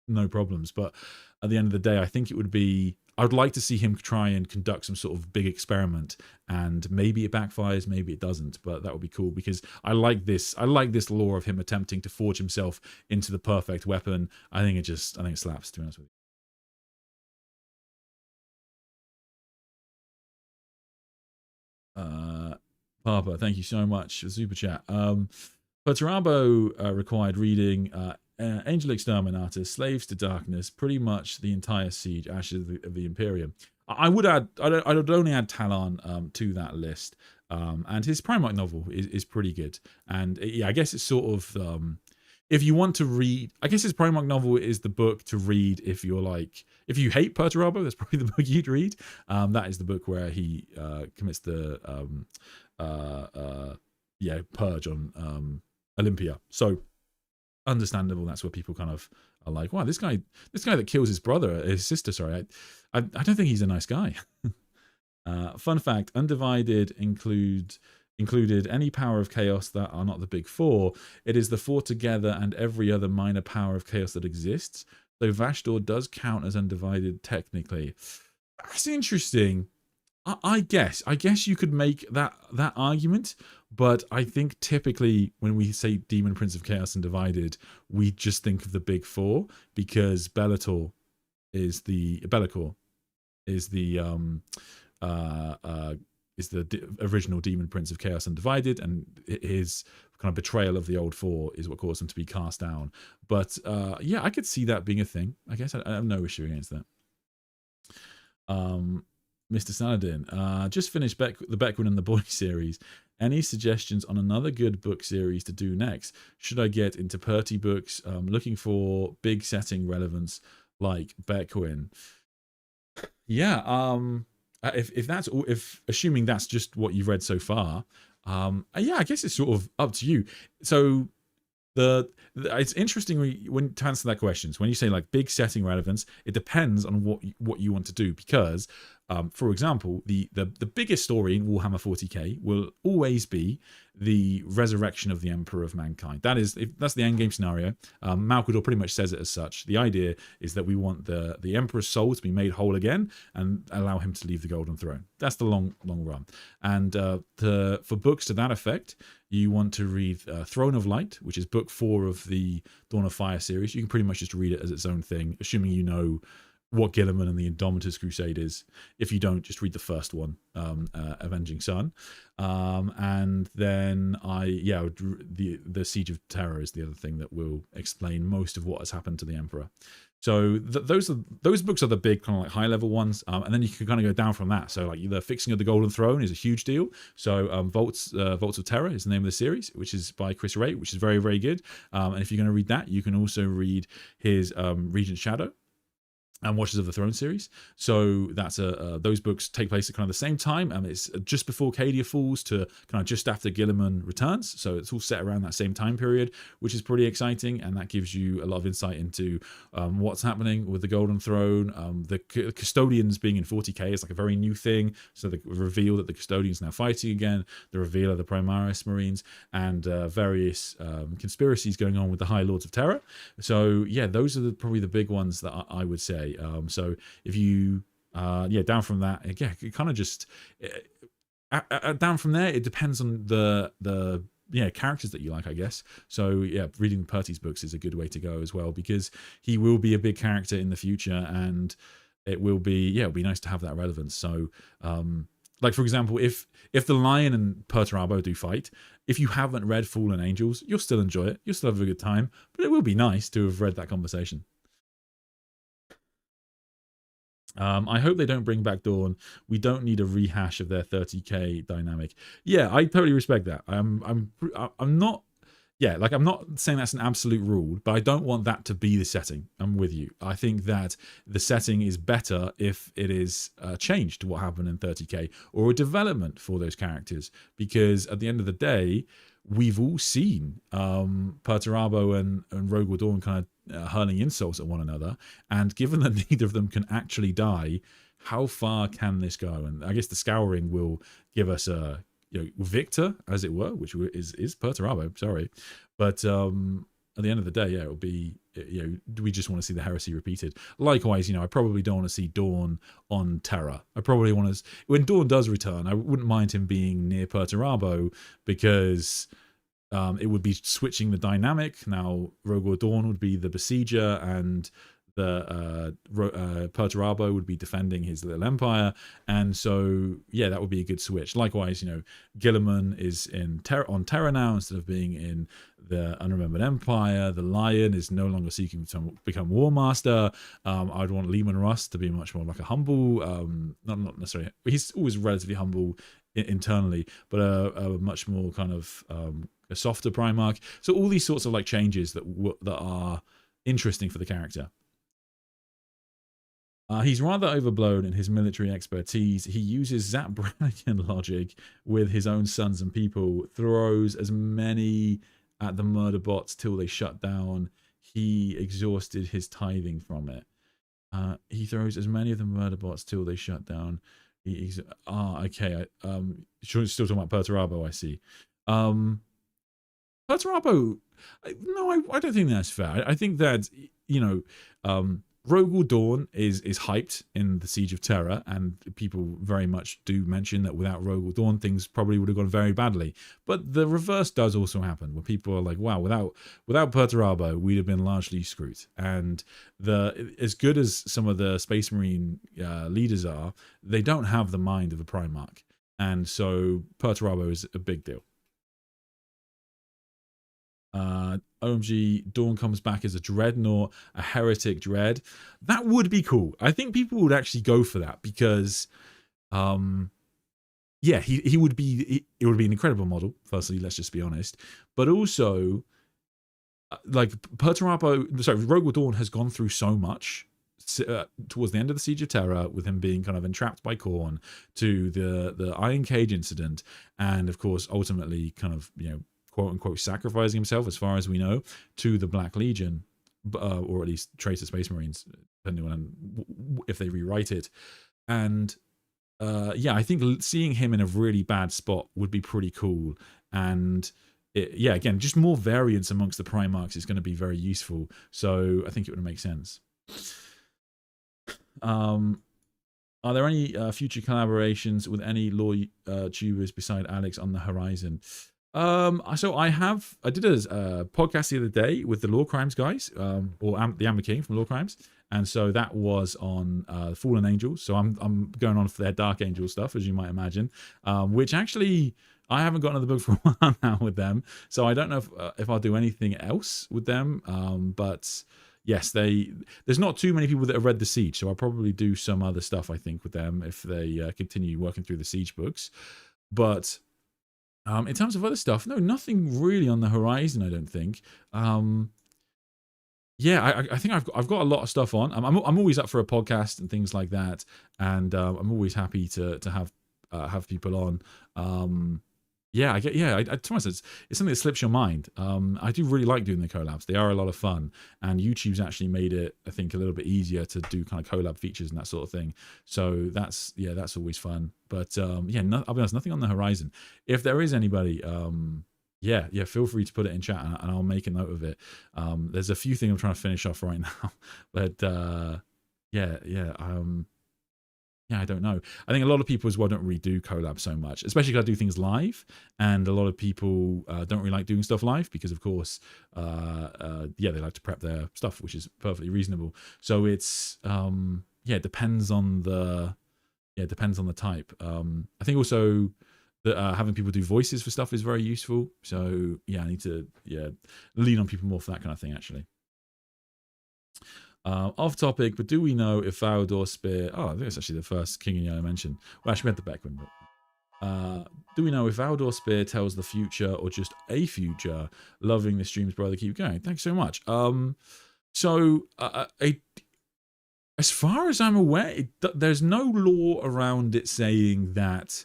S1: no problems. But at the end of the day, I think I would like to see him try and conduct some sort of big experiment, and maybe it backfires, maybe it doesn't, but that would be cool because I like this lore of him attempting to forge himself into the perfect weapon. I think it slaps, to be honest with you. Papa, thank you so much for the super chat. Perturabo required reading Angel Exterminatus, Slaves to Darkness, pretty much the entire Siege, Ashes of the Imperium. I would only add Talon to that list, and his Primarch novel is pretty good. And yeah, I guess it's sort of if you want to read, I guess his Primarch novel is the book to read if you hate Perturabo. That's probably the book you'd read. That is the book where he commits the purge on Olympia. So understandable, that's where people kind of are like, wow, this guy that kills his sister, sorry, I don't think he's a nice guy. Fun fact, Undivided included any power of chaos that are not the big four. It is the four together and every other minor power of chaos that exists. So Vashtorr does count as Undivided technically. That's interesting. I guess you could make that argument, but I think typically when we say Demon Prince of Chaos and Divided, we just think of the big four, because Bellator is the original Demon Prince of Chaos and Divided, and his kind of betrayal of the old four is what caused him to be cast down. But yeah, I could see that being a thing. I guess I have no issue against that. Mr. Saladin, just finished the Beckwin and the Boy series. Any suggestions on another good book series to do next? Should I get into Perty books? Looking for big setting relevance like Beckwin. Yeah, if assuming that's just what you've read so far, yeah, I guess it's sort of up to you. So it's interesting when to answer that question. So when you say like big setting relevance, it depends on what you want to do, because For example, the biggest story in Warhammer 40K will always be the resurrection of the Emperor of Mankind. That's the endgame scenario. Malkador pretty much says it as such. The idea is that we want the Emperor's soul to be made whole again and allow him to leave the Golden Throne. That's the long run. And for books to that effect, you want to read Throne of Light, which is book 4 of the Dawn of Fire series. You can pretty much just read it as its own thing, assuming you know what Guilliman and the Indomitus Crusade is. If you don't, just read the first one, Avenging Sun. And then the Siege of Terror is the other thing that will explain most of what has happened to the Emperor. So those books are the big kind of like high level ones, and then you can kind of go down from that. So like the Fixing of the Golden Throne is a huge deal. So Vaults of Terror is the name of the series, which is by Chris Ray, which is very, very good. And if you're going to read that, you can also read his Regent Shadow and Watchers of the Throne series. So that's those books take place at kind of the same time, and it's just before Cadia falls to kind of just after Guilliman returns. So it's all set around that same time period, which is pretty exciting, and that gives you a lot of insight into what's happening with the Golden Throne. The Custodians being in 40k is like a very new thing. So the reveal that the Custodians are now fighting again, the reveal of the Primaris Marines, and various conspiracies going on with the High Lords of Terror. So yeah, those are probably the big ones that I would say. So if you down from that, yeah, it kind of just down from there, it depends on the characters that you like, I guess. So yeah, reading Perty's books is a good way to go as well, because he will be a big character in the future, and it'll be nice to have that relevance. So like for example, if the Lion and Perturabo do fight, if you haven't read Fallen Angels, you'll still enjoy it, you'll still have a good time, but it will be nice to have read that conversation. I hope they don't bring back Dorn. We don't need a rehash of their 30k dynamic. Yeah, I totally respect that. I'm not saying that's an absolute rule, but I don't want that to be the setting. I'm with you. I think that the setting is better if it is changed to what happened in 30k, or a development for those characters, because at the end of the day, we've all seen Perturabo and Rogal Dorn kind of hurling insults at one another, and given that neither of them can actually die, how far can this go? And I guess the Scouring will give us a victor, as it were, which is Perturabo. Sorry, but at the end of the day, yeah, it'll be do we just want to see the heresy repeated? Likewise, I probably don't want to see Dorn on Terra. I probably want to, when Dorn does return, I wouldn't mind him being near Perturabo, because it would be switching the dynamic. Now Rogal Dorn would be the besieger, and the Perturabo would be defending his little empire, and so yeah, that would be a good switch. Likewise, Guilliman is on Terra now instead of being in the Unremembered Empire. The Lion is no longer seeking to become War Master. I'd want Leman Russ to be much more like a humble, not necessarily, he's always relatively humble internally, but a much more kind of a softer Primarch. So all these sorts of like changes that are interesting for the character. He's rather overblown in his military expertise. He uses Zap Brannigan logic with his own sons and people, throws as many at the murder bots till they shut down. He exhausted his tithing from it. He throws as many of the murder bots till they shut down. Okay. Still talking about Perturabo, I see. Perturabo, no, I don't think that's fair. I think that, Rogal Dorn is hyped in the Siege of Terra, and people very much do mention that without Rogal Dorn, things probably would have gone very badly. But the reverse does also happen, where people are like, wow, without Perturabo, we'd have been largely screwed. And as good as some of the Space Marine leaders are, they don't have the mind of a Primarch. And so Perturabo is a big deal. OMG, Dorn comes back as a Dreadnought, a heretic dread. That would be cool. I think people would actually go for that, because he would be, it would be an incredible model, firstly, let's just be honest, but also like Rogal Dorn has gone through so much towards the end of the Siege of Terra, with him being kind of entrapped by Khorne, to the Iron Cage incident, and of course ultimately kind of quote unquote sacrificing himself, as far as we know, to the Black Legion, or at least Traitor Space Marines, depending on if they rewrite it. And yeah, I think seeing him in a really bad spot would be pretty cool. And yeah, again, just more variance amongst the Primarchs is going to be very useful. So I think it would make sense. Are there any future collaborations with any lore tubers beside Alex on the horizon? So I did a podcast the other day with the Law Crimes guys, or the Amber King from Law Crimes, and so that was on Fallen Angels. So I'm going on for their Dark Angel stuff, as you might imagine, which actually I haven't got another book for a while now with them, so I don't know if I'll do anything else with them. But yes, there's not too many people that have read the Siege, so I'll probably do some other stuff, I think, with them if they continue working through the Siege books. But in terms of other stuff, no, nothing really on the horizon, I don't think. Yeah, I think I've got a lot of stuff on. I'm always up for a podcast and things like that, and I'm always happy to have people on. Yeah, to be honest, it's something that slips your mind. I do really like doing the collabs. They are a lot of fun, and YouTube's actually made it, I think, a little bit easier to do kind of collab features and that sort of thing. So that's always fun. But yeah, I'll be honest, nothing on the horizon. If there is anybody, yeah, feel free to put it in chat, and I'll make a note of it. There's a few things I'm trying to finish off right now, but yeah, I don't know. I think a lot of people as well don't really do collabs so much, especially because I do things live, and a lot of people don't really like doing stuff live because, of course, yeah, they like to prep their stuff, which is perfectly reasonable. So it's yeah, it depends on the type. I think also that having people do voices for stuff is very useful. So yeah, I need to lean on people more for that kind of thing, actually. Off topic, but do we know if Valdor Spear... Oh, I think it's actually the first King in Yellow mentioned. Well, actually, we had the Beckman, but... do we know if Valdor Spear tells the future or just a future? Loving the streams, brother. Keep going. Thanks so much. So, as far as I'm aware, there's no law around it saying that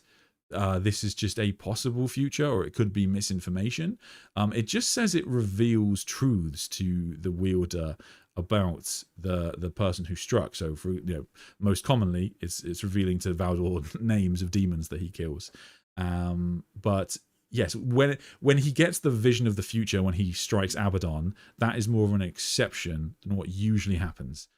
S1: this is just a possible future, or it could be misinformation. It just says it reveals truths to the wielder about the person who struck. So, for most commonly, it's revealing to Valdor names of demons that he kills. But yes, when he gets the vision of the future, when he strikes Abaddon, that is more of an exception than what usually happens.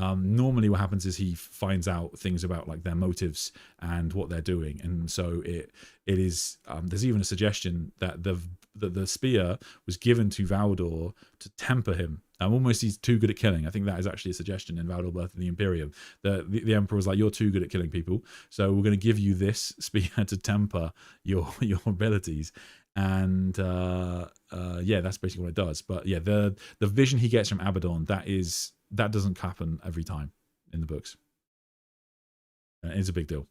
S1: Normally what happens is he finds out things about like their motives and what they're doing, and so it is there's even a suggestion that the spear was given to Valdor to temper him. Almost he's too good at killing. I think that is actually a suggestion in Valdor Birth of the Imperium. The Emperor was like, you're too good at killing people, so we're going to give you this spear to temper your abilities. And yeah, that's basically what it does. But yeah, the vision he gets from Abaddon, that doesn't happen every time in the books. It's a big deal.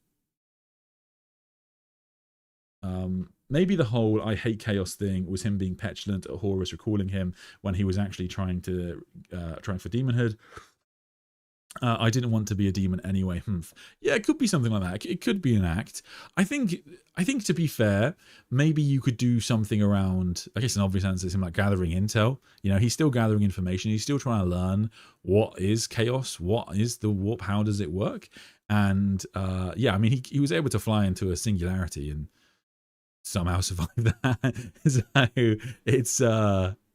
S1: Maybe the whole I hate chaos thing was him being petulant at Horus recalling him when he was actually trying for demonhood. I didn't want to be a demon anyway. Yeah, it could be something like that. It could be an act. I think to be fair, maybe you could do something around, I guess an obvious answer is him like gathering intel. He's still gathering information. He's still trying to learn what is chaos, what is the warp, how does it work? And yeah, I mean, he was able to fly into a singularity and somehow survive that. So it's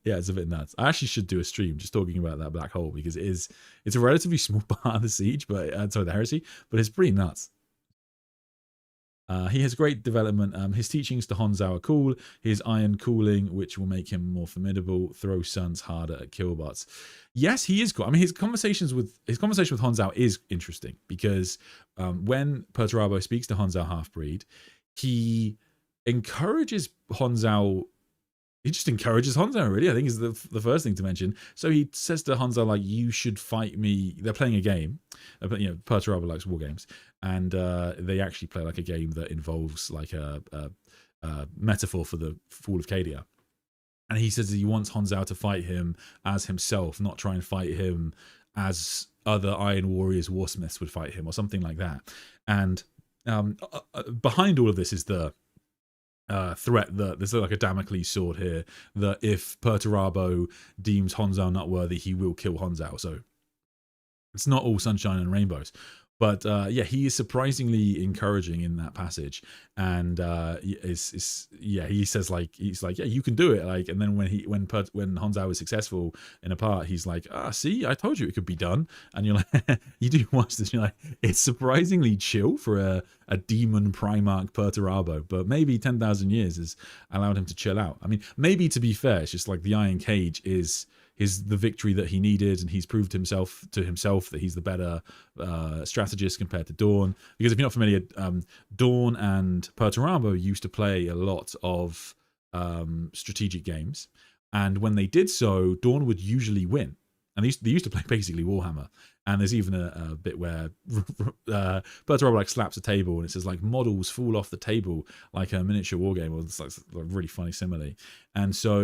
S1: yeah, it's a bit nuts. I actually should do a stream just talking about that black hole, because it's a relatively small part of the siege, but sorry, the heresy, but it's pretty nuts. He has great development. His teachings to Honzao are cool. His iron cooling, which will make him more formidable, throw suns harder at killbots. Yes, he is cool. I mean, his conversation with Honzao is interesting, because when Perturabo speaks to Honzao Halfbreed, he encourages Honzao. He just encourages Honzao, really, I think is the first thing to mention. So he says to Honzao, like, you should fight me. They're playing a game. Perturabo likes war games. And they actually play like a game that involves like a metaphor for the fall of Cadia. And he says that he wants Honzao to fight him as himself, not try and fight him as other Iron Warriors, Warsmiths would fight him, or something like that. And behind all of this is the threat that there's like a Damocles sword here, that if Perturabo deems Honzao not worthy, he will kill Honzao. So it's not all sunshine and rainbows. But yeah, he is surprisingly encouraging in that passage, and he says yeah, you can do it. Like, and then when Honzao is successful in a part, he's like, see, I told you it could be done. And you're like, you do watch this, you're like, it's surprisingly chill for a demon Primarch Perturabo, but maybe 10,000 years has allowed him to chill out. I mean, maybe to be fair, it's just like the Iron Cage is the victory that he needed, and he's proved to himself that he's the better strategist compared to Dorn. Because if you're not familiar, Dorn and Perturabo used to play a lot of strategic games, and when they did so, Dorn would usually win. And they used to play basically Warhammer. And there's even a bit where Perturabo like slaps a table and it says like models fall off the table like a miniature war game. Or it's like a really funny simile. And so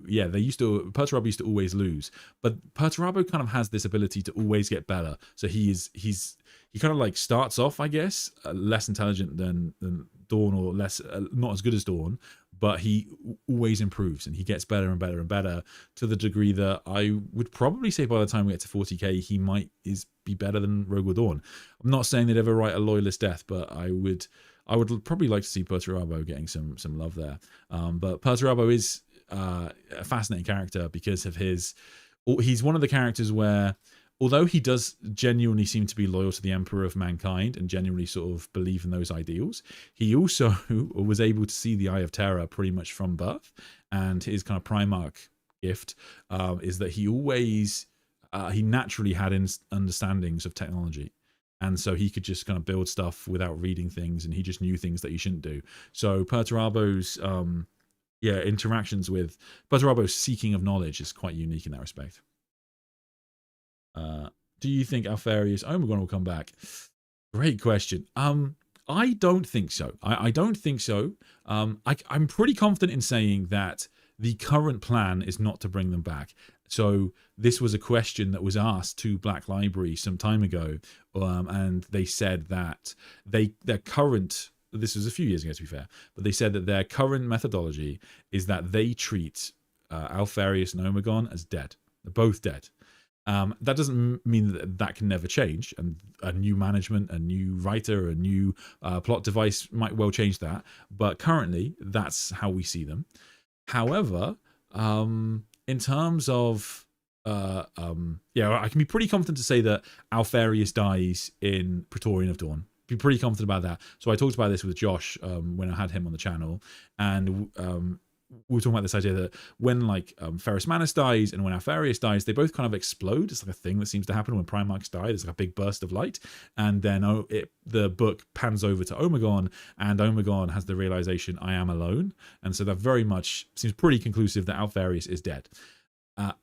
S1: yeah, Perturabo used to always lose, but Perturabo kind of has this ability to always get better. So he kind of like starts off, I guess, less intelligent than Dorn, or less not as good as Dorn, but he always improves and he gets better and better and better, to the degree that I would probably say by the time we get to 40k, he might be better than Rogal Dorn. I'm not saying they'd ever write a loyalist death, but I would probably like to see Perturabo getting some love there. But Perturabo is a fascinating character because of he's one of the characters where, although he does genuinely seem to be loyal to the Emperor of Mankind and genuinely sort of believe in those ideals, he also was able to see the Eye of Terror pretty much from birth. And his kind of Primarch gift is that he always, he naturally had understandings of technology. And so he could just kind of build stuff without reading things, and he just knew things that he shouldn't do. So Perturabo's interactions with Perturabo's seeking of knowledge is quite unique in that respect. Do you think Alfarius Omegon will come back? Great question. I don't think so. I don't think so. I'm pretty confident in saying that the current plan is not to bring them back. So this was a question that was asked to Black Library some time ago, and they said that their current, this was a few years ago to be fair, but they said that their current methodology is that they treat Alfarius and Omegon as dead. They're both dead. That doesn't mean that can never change, and a new management, a new writer, a new plot device might well change that, but currently that's how we see them. However, in terms of I can be pretty confident to say that Alfarius dies in Praetorian of Dawn. Be pretty confident about that. So I talked about this with Josh when I had him on the channel, and we were talking about this idea that when like Ferrus Manus dies and when Alfarius dies, they both kind of explode. It's like a thing that seems to happen when Primarchs die. There's like a big burst of light, and then the book pans over to Omegon, and Omegon has the realization, I am alone. And so that very much seems pretty conclusive that Alfarius is dead.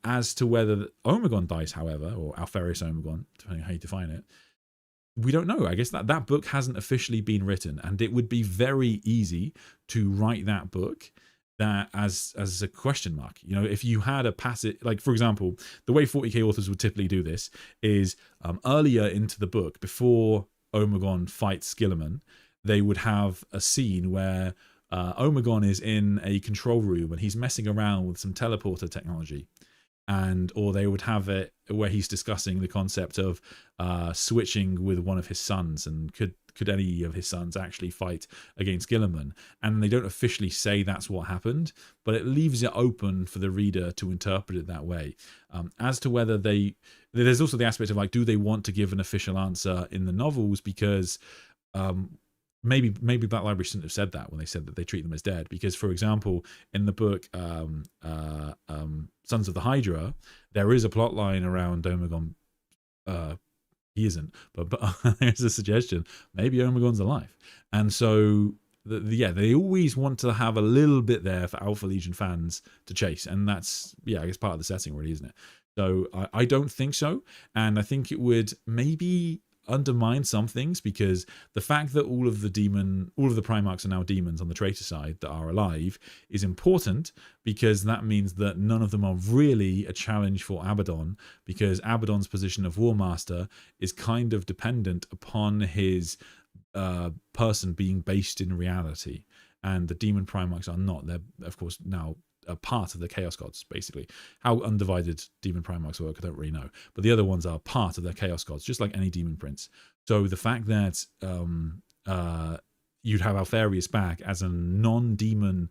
S1: As to whether Omegon dies, however, or Alfarius Omegon, depending on how you define it, we don't know. I guess that book hasn't officially been written, and it would be very easy to write that book that as a question mark. You know, if you had a passage, like for example, the way 40k authors would typically do this is earlier into the book, before Omegon fights Guilliman, they would have a scene where Omegon is in a control room and he's messing around with some teleporter technology, or they would have it where he's discussing the concept of switching with one of his sons, and could any of his sons actually fight against Guilliman. And they don't officially say that's what happened, but it leaves it open for the reader to interpret it that way. As to whether there's also the aspect of like, do they want to give an official answer in the novels? Because maybe Black Library shouldn't have said that when they said that they treat them as dead. Because, for example, in the book Sons of the Hydra, there is a plot line around Omegon. He isn't, but there's a suggestion maybe Omegon's alive. And so they always want to have a little bit there for Alpha Legion fans to chase, and that's I guess part of the setting already, isn't it? So I don't think so, and I think it would maybe undermine some things, because the fact that all of the Primarchs are now demons on the traitor side that are alive is important, because that means that none of them are really a challenge for Abaddon, because Abaddon's position of War Master is kind of dependent upon his person being based in reality, and the demon Primarchs are not. They're of course now a part of the Chaos Gods, basically. How undivided Demon Primarchs work, I don't really know. But the other ones are part of their Chaos Gods, just like any Demon Prince. So the fact that you'd have Alfarius back as a non-demon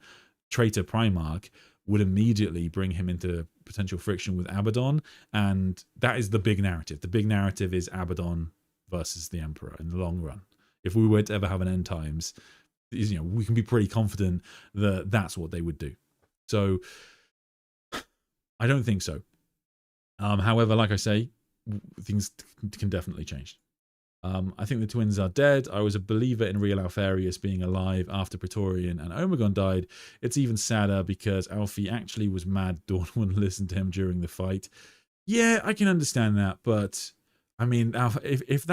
S1: traitor Primarch would immediately bring him into potential friction with Abaddon, and that is the big narrative. The big narrative is Abaddon versus the Emperor in the long run. If we were to ever have an end times, you know, we can be pretty confident that that's what they would do. So I don't think so. However, like I say, things can definitely change. I think the twins are dead. I was a believer in real Alfarius being alive after Praetorian and Omegon died. It's even sadder because Alfie actually was mad Dorn wouldn't listen to him during the fight. Yeah, I can understand that, but I mean, if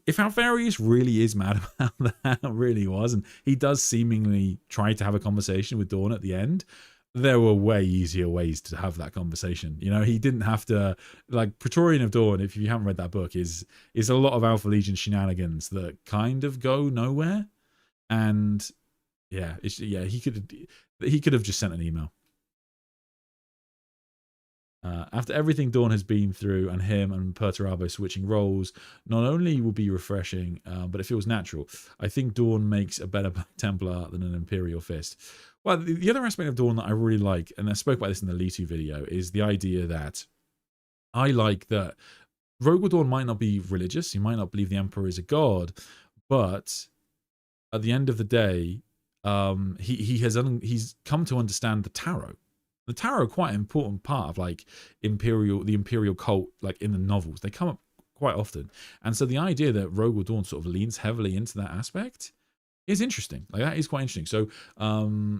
S1: Alfarius really is mad about that, really was, and he does seemingly try to have a conversation with Dorn at the end, there were way easier ways to have that conversation. You know, he didn't have to, like, Praetorian of Dorn, if you haven't read that book, is a lot of Alpha Legion shenanigans that kind of go nowhere. And yeah, he could have just sent an email. After everything Dorn has been through, and him and Perturabo switching roles, not only will be refreshing, but it feels natural. I think Dorn makes a better Black Templar than an Imperial Fist. Well, the other aspect of Dorn that I really like, and I spoke about this in the Litu video, is the idea that I like that Rogal Dorn might not be religious, he might not believe the Emperor is a god, but at the end of the day, he's come to understand the Tarot. The Tarot are quite an important part of like the Imperial cult, like in the novels. They come up quite often. And so the idea that Rogal Dorn sort of leans heavily into that aspect is interesting. Like, that is quite interesting. So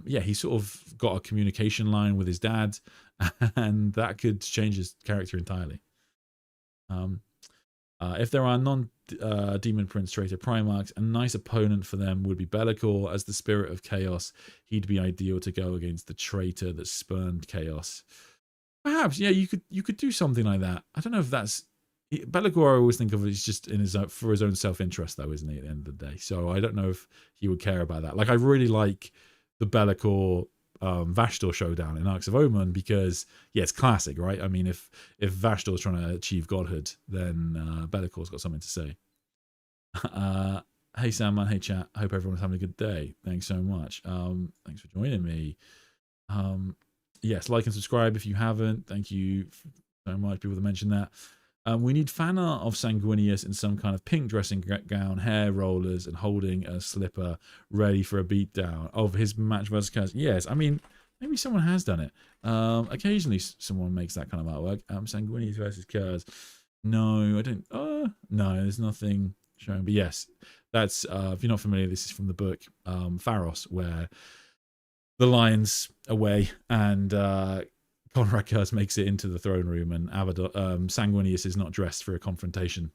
S1: yeah, he sort of got a communication line with his dad, and that could change his character entirely. If there are non-Demon Prince traitor Primarchs, a nice opponent for them would be Be'lakor. As the spirit of chaos, he'd be ideal to go against the traitor that spurned chaos. Perhaps, yeah, you could do something like that. I don't know if that's... Be'lakor, I always think of it as just for his own self-interest, though, isn't he, at the end of the day? So I don't know if he would care about that. Like, I really like the Be'lakor Vashtorr showdown in Arcs of Omen, because yeah, it's classic, right? I mean, if Vashtor's trying to achieve godhood, then Be'lakor's got something to say. Hey Sandman, hey chat, hope everyone's having a good day. Thanks so much. Thanks for joining me. Yes, like and subscribe if you haven't. Thank you so much, people that mentioned that. We need fan art of Sanguinius in some kind of pink dressing gown, hair rollers, and holding a slipper, ready for a beatdown of his match versus Kaz. Yes, I mean, maybe someone has done it. Occasionally, someone makes that kind of artwork. Sanguinius versus Kaz. No, I don't. No, there's nothing showing. But yes, that's if you're not familiar, this is from the book Pharos, where the lion's away and Conrad Kurz makes it into the throne room, and Sanguinius is not dressed for a confrontation.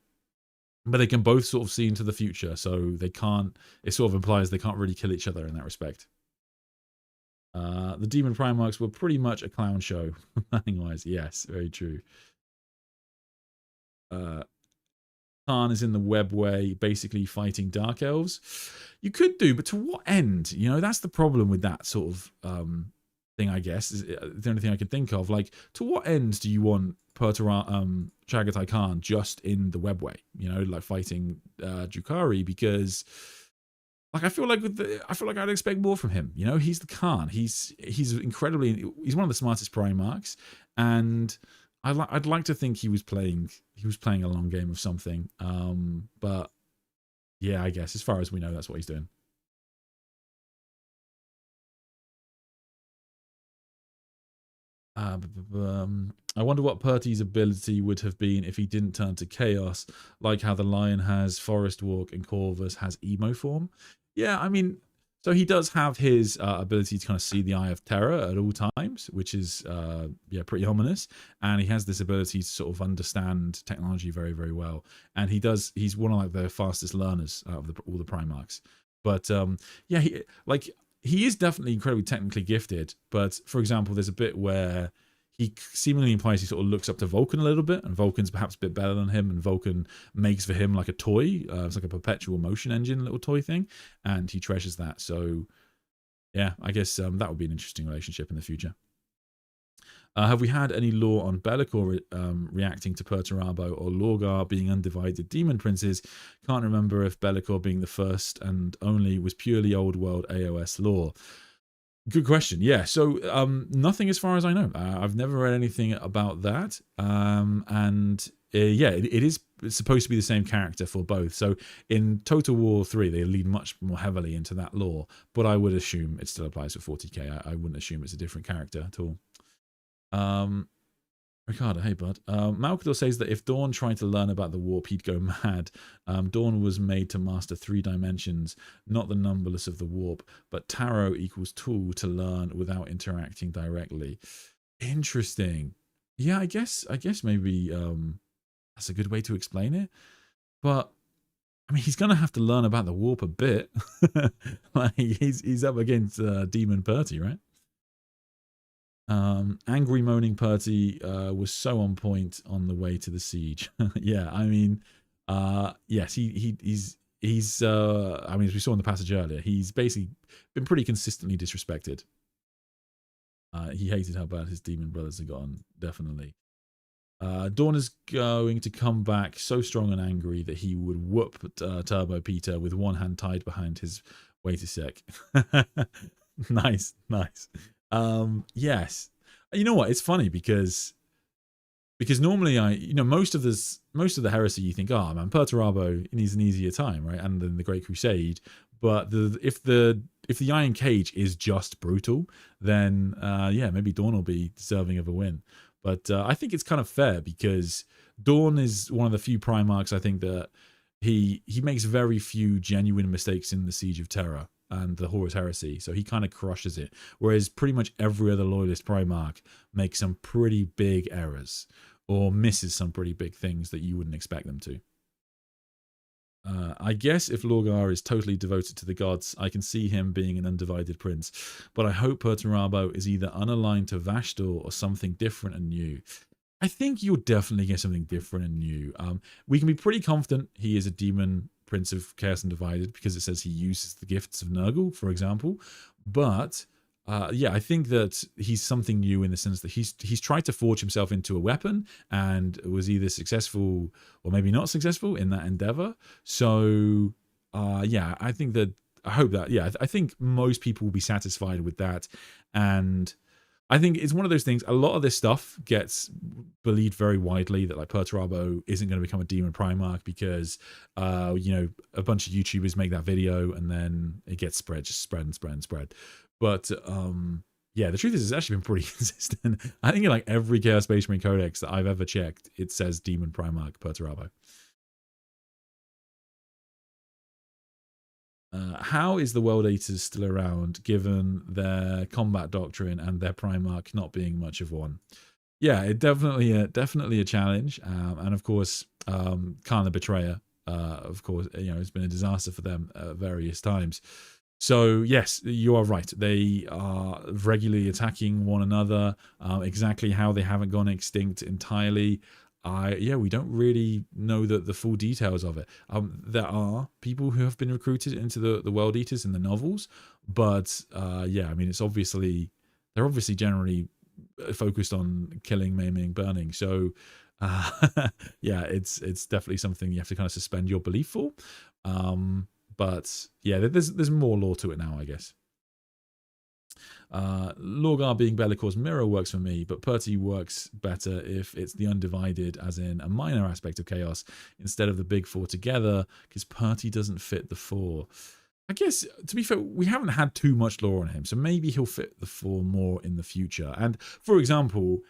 S1: But they can both sort of see into the future, so they can't... It sort of implies they can't really kill each other in that respect. The Demon Primarchs were pretty much a clown show, planning-wise. Yes, very true. Khan is in the webway, basically fighting Dark Elves. You could do, but to what end? You know, that's the problem with that sort of... thing, I guess, is the only thing I can think of. Like, to what end do you want Chagatai Khan just in the webway? You know, like fighting Drukhari, because, like, I feel like I'd expect more from him. You know, he's the Khan. He's incredibly. He's one of the smartest Primarchs, and I'd like to think he was playing a long game of something. But yeah, I guess as far as we know, that's what he's doing. I wonder what Perty's ability would have been if he didn't turn to chaos, like how the lion has Forest Walk and Corvus has emo form. Yeah, I mean, so he does have his ability to kind of see the Eye of Terror at all times, which is yeah, pretty ominous. And he has this ability to sort of understand technology very, very well. And he's one of like the fastest learners out of all the Primarchs. But yeah, he is definitely incredibly technically gifted, but for example, there's a bit where he seemingly implies he sort of looks up to Vulcan a little bit, and Vulcan's perhaps a bit better than him, and Vulcan makes for him like a toy. It's like a perpetual motion engine little toy thing, and he treasures that. So Yeah, I guess that would be an interesting relationship in the future. Have we had any lore on Be'lakor reacting to Perturabo or Lorgar being undivided demon princes? Can't remember if Be'lakor being the first and only was purely old world AOS lore. Good question. Yeah, so nothing as far as I know. I've never read anything about that. Yeah, it's supposed to be the same character for both. So in Total War 3, they lead much more heavily into that lore, but I would assume it still applies for 40k. I wouldn't assume it's a different character at all. Ricardo, hey bud. Malcador says that if Dorn tried to learn about the warp, he'd go mad. Dorn was made to master 3 dimensions, not the numberless of the warp, but tarot equals tool to learn without interacting directly. Interesting. Yeah, I guess maybe that's a good way to explain it. But I mean, he's gonna have to learn about the warp a bit. Like he's up against Demon Perty, right? Angry moaning Perty was so on point on the way to the siege. Yeah, I mean, yes, he's I mean, as we saw in the passage earlier, he's basically been pretty consistently disrespected. He hated how bad his demon brothers had gotten, definitely. Dorn is going to come back so strong and angry that he would whoop Turbo Peter with one hand tied behind his... Wait a sec. Nice. Yes. You know what? It's funny because normally most of the heresy you think, oh man, Perturabo needs an easier time, right? And then the Great Crusade. But if the Iron Cage is just brutal, then yeah, maybe Dorn will be deserving of a win. But I think it's kind of fair because Dorn is one of the few Primarchs I think that he makes very few genuine mistakes in the Siege of Terra and the Horus Heresy, so he kind of crushes it. Whereas pretty much every other Loyalist Primarch makes some pretty big errors or misses some pretty big things that you wouldn't expect them to. I guess if Lorgar is totally devoted to the gods, I can see him being an undivided prince. But I hope Perturabo is either unaligned to Vashtorr or something different and new. I think you'll definitely get something different and new. We can be pretty confident he is a demon prince of Chaos Undivided because it says he uses the gifts of Nurgle, for example. But yeah, I think that he's something new in the sense that he's tried to forge himself into a weapon and was either successful or maybe not successful in that endeavor. So yeah, I hope that, yeah, I think most people will be satisfied with that. And I think it's one of those things, a lot of this stuff gets believed very widely that like Perturabo isn't going to become a demon Primarch because you know, a bunch of YouTubers make that video and then it gets spread. But yeah, the truth is it's actually been pretty consistent. I think in like every Chaos Space Marine Codex that I've ever checked, it says Demon Primarch Perturabo. How is the World Eaters still around given their combat doctrine and their Primarch not being much of one? Yeah, it definitely a challenge. And of course, Khan the Betrayer, of course, you know, it's been a disaster for them at various times. So yes, you are right. They are regularly attacking one another. Exactly how they haven't gone extinct entirely, yeah, we don't really know the full details of it. There are people who have been recruited into the World Eaters in the novels, but yeah, I mean, they're obviously generally focused on killing, maiming, burning. So yeah, it's definitely something you have to kind of suspend your belief for. But yeah, there's more lore to it now, I guess. Lorgar being Be'lakor's mirror works for me, but Perty works better if it's the undivided, as in a minor aspect of chaos, instead of the big four together, because Perty doesn't fit the four. I guess, to be fair, we haven't had too much lore on him, so maybe he'll fit the four more in the future. And, for example,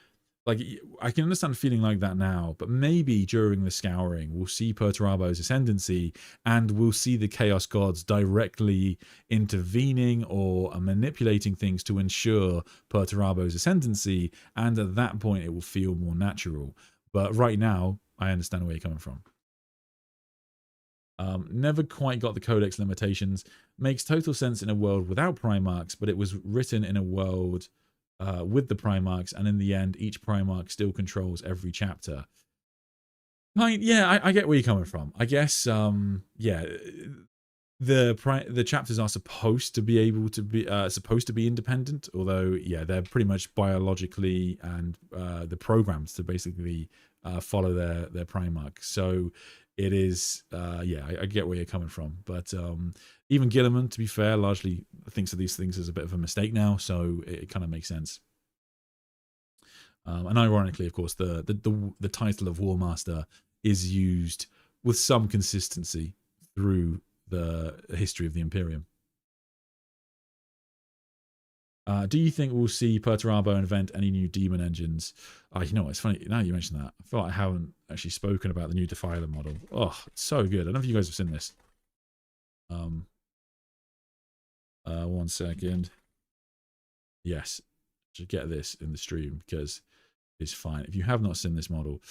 S1: like, I can understand feeling like that now, but maybe during the scouring, we'll see Perturabo's ascendancy and we'll see the Chaos Gods directly intervening or manipulating things to ensure Perturabo's ascendancy, and at that point it will feel more natural. But right now, I understand where you're coming from. Never quite got the codex limitations. Makes total sense in a world without Primarchs, but it was written in a world with the Primarchs, and in the end, each Primarch still controls every chapter. Yeah, I get where you're coming from. I guess, yeah, The chapters are supposed to be able to be independent, although yeah, they're pretty much biologically and the programs to basically follow their Primarch. So it is yeah, I get where you're coming from, but even Gilliman, to be fair, largely thinks of these things as a bit of a mistake now, so it kind of makes sense. And ironically, of course, the title of War Master is used with some consistency through the history of the Imperium. Do you think we'll see Perturabo invent any new demon engines? You know what, it's funny, now you mention that, I feel like I haven't actually spoken about the new Defiler model. Oh, it's so good. I don't know if you guys have seen this. 1 second. Yes, should get this in the stream because it's fine. If you have not seen this model,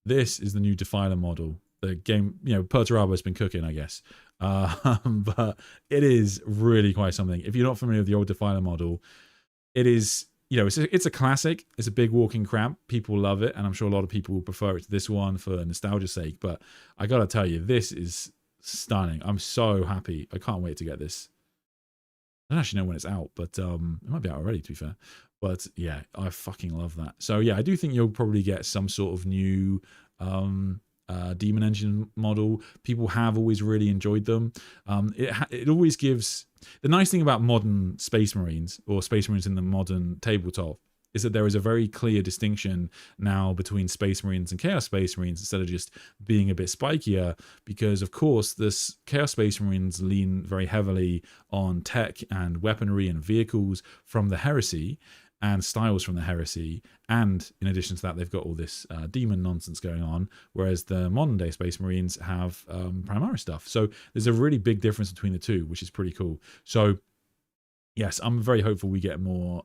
S1: this is the new Defiler model. The game, you know, Perturabo has been cooking, I guess. But it is really quite something. If you're not familiar with the old Defiler model, it is, you know, it's a classic. It's a big walking cramp. People love it, and I'm sure a lot of people will prefer it to this one for nostalgia's sake. But I gotta tell you, this is stunning. I'm so happy. I can't wait to get this. I don't actually know when it's out, but it might be out already, to be fair. But yeah, I fucking love that. So yeah, I do think you'll probably get some sort of new demon engine model. People have always really enjoyed them. It always gives, the nice thing about modern Space Marines, or Space Marines in the modern tabletop, is that there is a very clear distinction now between Space Marines and Chaos Space Marines, instead of just being a bit spikier, because of course this Chaos Space Marines lean very heavily on tech and weaponry and vehicles from the Heresy, and styles from the Heresy, and in addition to that they've got all this demon nonsense going on, whereas the modern day Space Marines have Primaris stuff. So there's a really big difference between the two, which is pretty cool. So yes, I'm very hopeful we get more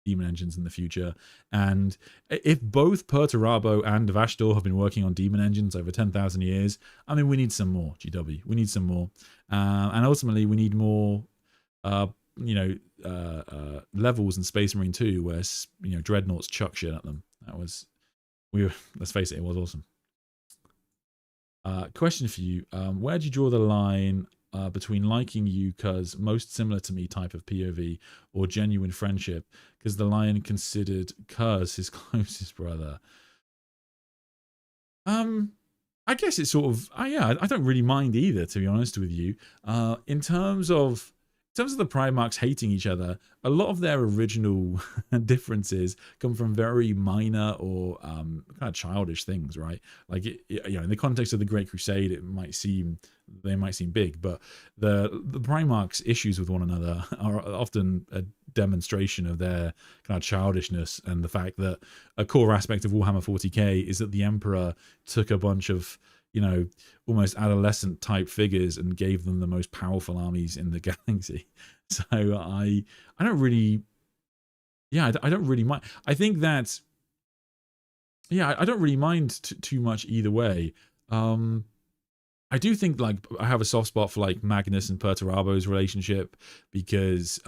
S1: demon engines in the future, and if both Perturabo and Vashtorr have been working on demon engines over 10,000 years, I mean, we need some more, GW. We need some more, and ultimately we need more you know, levels in Space Marine 2 where, you know, dreadnoughts chuck shit at them. That was, let's face it was awesome. Question for you, where do you draw the line between liking you cause most similar to me type of POV, or genuine friendship because the lion considered Curse his closest brother? I guess it's sort of, yeah, I don't really mind either, to be honest with you. In terms of the Primarchs hating each other, a lot of their original differences come from very minor or kind of childish things, right? Like, you know, in the context of the Great Crusade, they might seem big, but the Primarchs' issues with one another are often a demonstration of their kind of childishness, and the fact that a core aspect of Warhammer 40K is that the Emperor took a bunch of, you know, almost adolescent type figures and gave them the most powerful armies in the galaxy. So I don't really, yeah, I don't really mind. I think that, yeah, I don't really mind too much either way. I do think, like, I have a soft spot for like Magnus and Perturabo's relationship because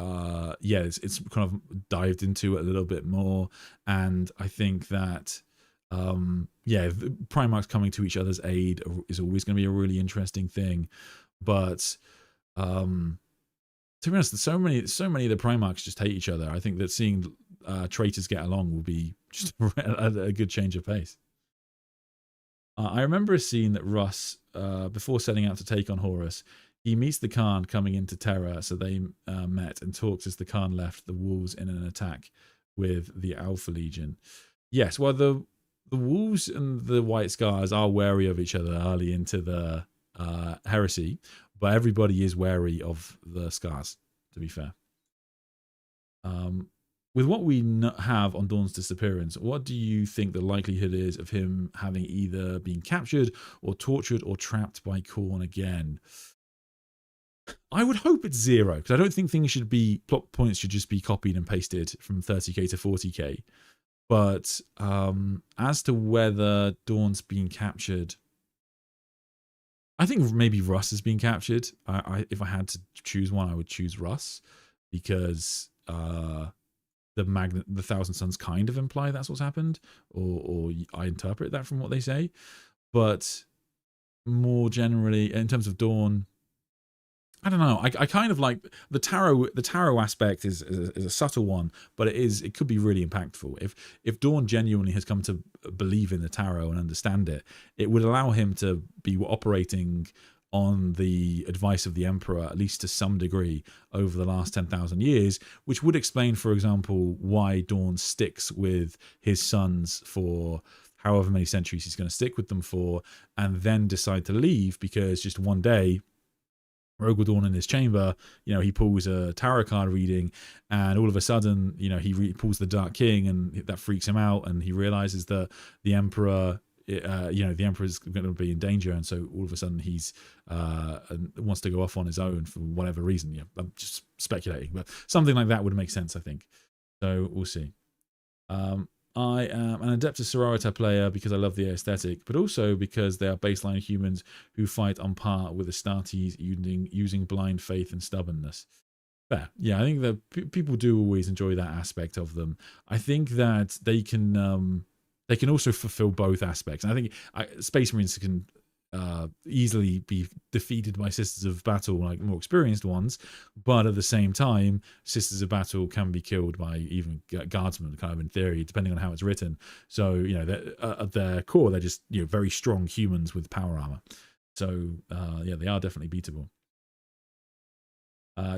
S1: yeah, it's kind of dived into it a little bit more, and I think that yeah, the Primarchs coming to each other's aid is always going to be a really interesting thing. But to be honest, so many of the Primarchs just hate each other. I think that seeing traitors get along will be just a good change of pace. I remember a scene that Russ, before setting out to take on Horus, he meets the Khan coming into Terra, so they met and talked as the Khan left the wolves in an attack with the Alpha Legion. Yes, well, the wolves and the White Scars are wary of each other early into the Heresy, but everybody is wary of the Scars, to be fair. With what we have on Dorn's disappearance, what do you think the likelihood is of him having either been captured or tortured or trapped by Khorne again? I would hope it's 0, because I don't think plot points should just be copied and pasted from 30k to 40k. But as to whether Dorn's been captured, I think maybe Russ has been captured. If I had to choose one, I would choose Russ, because the Thousand Suns kind of imply that's what's happened, or I interpret that from what they say. But more generally in terms of Dorn, I don't know. I kind of like the tarot. The tarot aspect is a subtle one, but it could be really impactful. If Dorn genuinely has come to believe in the tarot and understand it, it would allow him to be operating on the advice of the Emperor, at least to some degree, over the last 10,000 years, which would explain, for example, why Dorn sticks with his sons for however many centuries he's going to stick with them for, and then decide to leave because just one day, Rogal Dorn in his chamber, he pulls a tarot card reading, and all of a sudden, he pulls the Dark King, and that freaks him out, and he realizes that the Emperor, the Emperor is going to be in danger, and so all of a sudden he's wants to go off on his own for whatever reason. Yeah, I'm just speculating, but something like that would make sense, I think. So we'll see. I am an Adeptus Sororita player because I love the aesthetic, but also because they are baseline humans who fight on par with Astartes using blind faith and stubbornness. Fair. Yeah, I think that people do always enjoy that aspect of them. I think that they can also fulfill both aspects. And I think Space Marines can easily be defeated by Sisters of Battle, like more experienced ones, but at the same time, Sisters of Battle can be killed by even guardsmen, kind of in theory, depending on how it's written. So at their core, they're just very strong humans with power armor. So yeah, they are definitely beatable.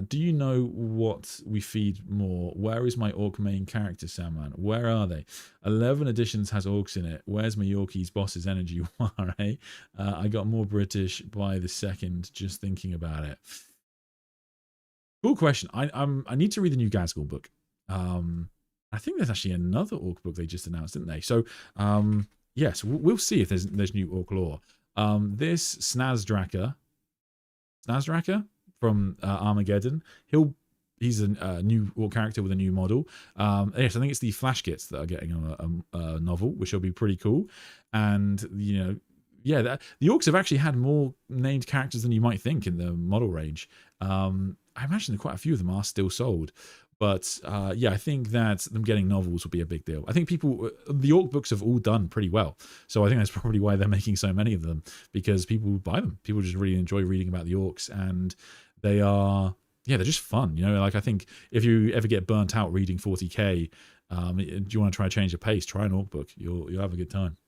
S1: Do you know what we feed more? Where is my orc main character, Sandman? Where are they? 11 editions has orcs in it. Where's my Yorkie's boss's energy war, eh? I got more British by the second just thinking about it. Cool question. I need to read the new Gazgul book. I think there's actually another orc book they just announced, didn't they? So yes, we'll see if there's new orc lore. This Snazdraka from Armageddon. He's a new orc character with a new model. Yes, I think it's the Flash Kits that are getting a novel, which will be pretty cool. And yeah, the orcs have actually had more named characters than you might think in the model range. I imagine that quite a few of them are still sold. But yeah, I think that them getting novels will be a big deal. I think the orc books have all done pretty well. So I think that's probably why they're making so many of them, because people buy them. People just really enjoy reading about the orcs, and they are, yeah, they're just fun. Like I think if you ever get burnt out reading 40K, do you want to try to change the pace? Try an orc book. You'll have a good time.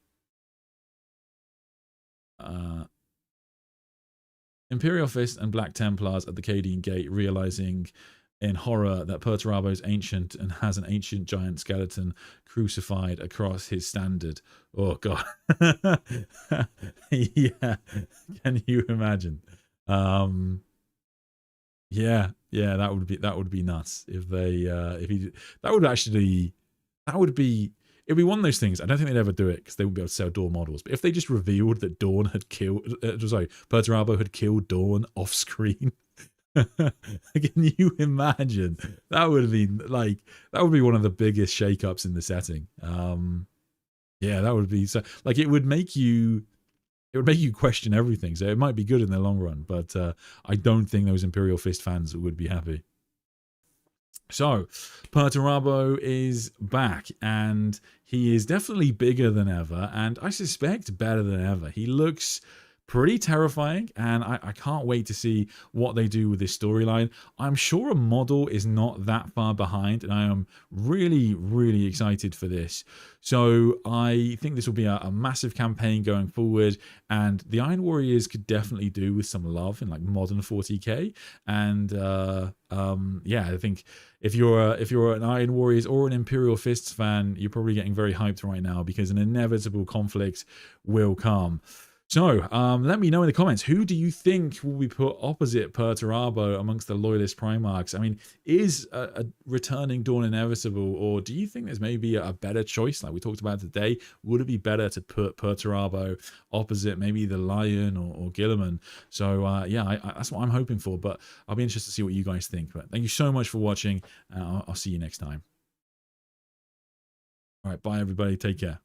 S1: Imperial Fist and Black Templars at the Cadian Gate, realizing in horror that Perturabo is ancient and has an ancient giant skeleton crucified across his standard. Oh god. Yeah, can you imagine? Yeah, that would be nuts if they it'd be one of those things. I don't think they'd ever do it because they wouldn't be able to sell Dorn models. But if they just revealed that Perturabo had killed Dorn off screen, can you imagine? That would be one of the biggest shakeups in the setting. Yeah, that would be so. Like it would make you question everything. So it might be good in the long run, but I don't think those Imperial Fist fans would be happy. So, Perturabo is back, and he is definitely bigger than ever, and I suspect better than ever. He looks pretty terrifying, and I can't wait to see what they do with this storyline. I'm sure a model is not that far behind, and I am really, really excited for this. So I think this will be a massive campaign going forward, and the Iron Warriors could definitely do with some love in like modern 40k. And yeah, I think if you're an Iron Warriors or an Imperial Fists fan, you're probably getting very hyped right now because an inevitable conflict will come. So, let me know in the comments, who do you think will be put opposite Perturabo amongst the loyalist Primarchs? I mean, is a returning Dorn inevitable, or do you think there's maybe a better choice like we talked about today? Would it be better to put Perturabo opposite maybe the Lion or Guilliman? So, yeah, that's what I'm hoping for, but I'll be interested to see what you guys think. But thank you so much for watching. I'll see you next time. All right, bye, everybody. Take care.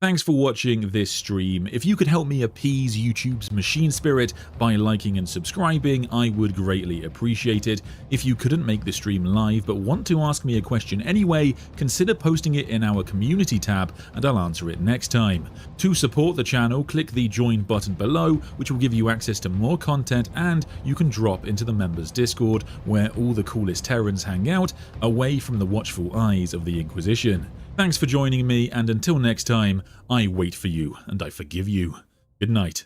S1: Thanks for watching this stream. If you could help me appease YouTube's machine spirit by liking and subscribing, I would greatly appreciate it. If you couldn't make the stream live but want to ask me a question anyway, consider posting it in our community tab and I'll answer it next time. To support the channel, click the join button below, which will give you access to more content, and you can drop into the members Discord where all the coolest Terrans hang out, away from the watchful eyes of the Inquisition. Thanks for joining me, and until next time, I wait for you and I forgive you. Good night.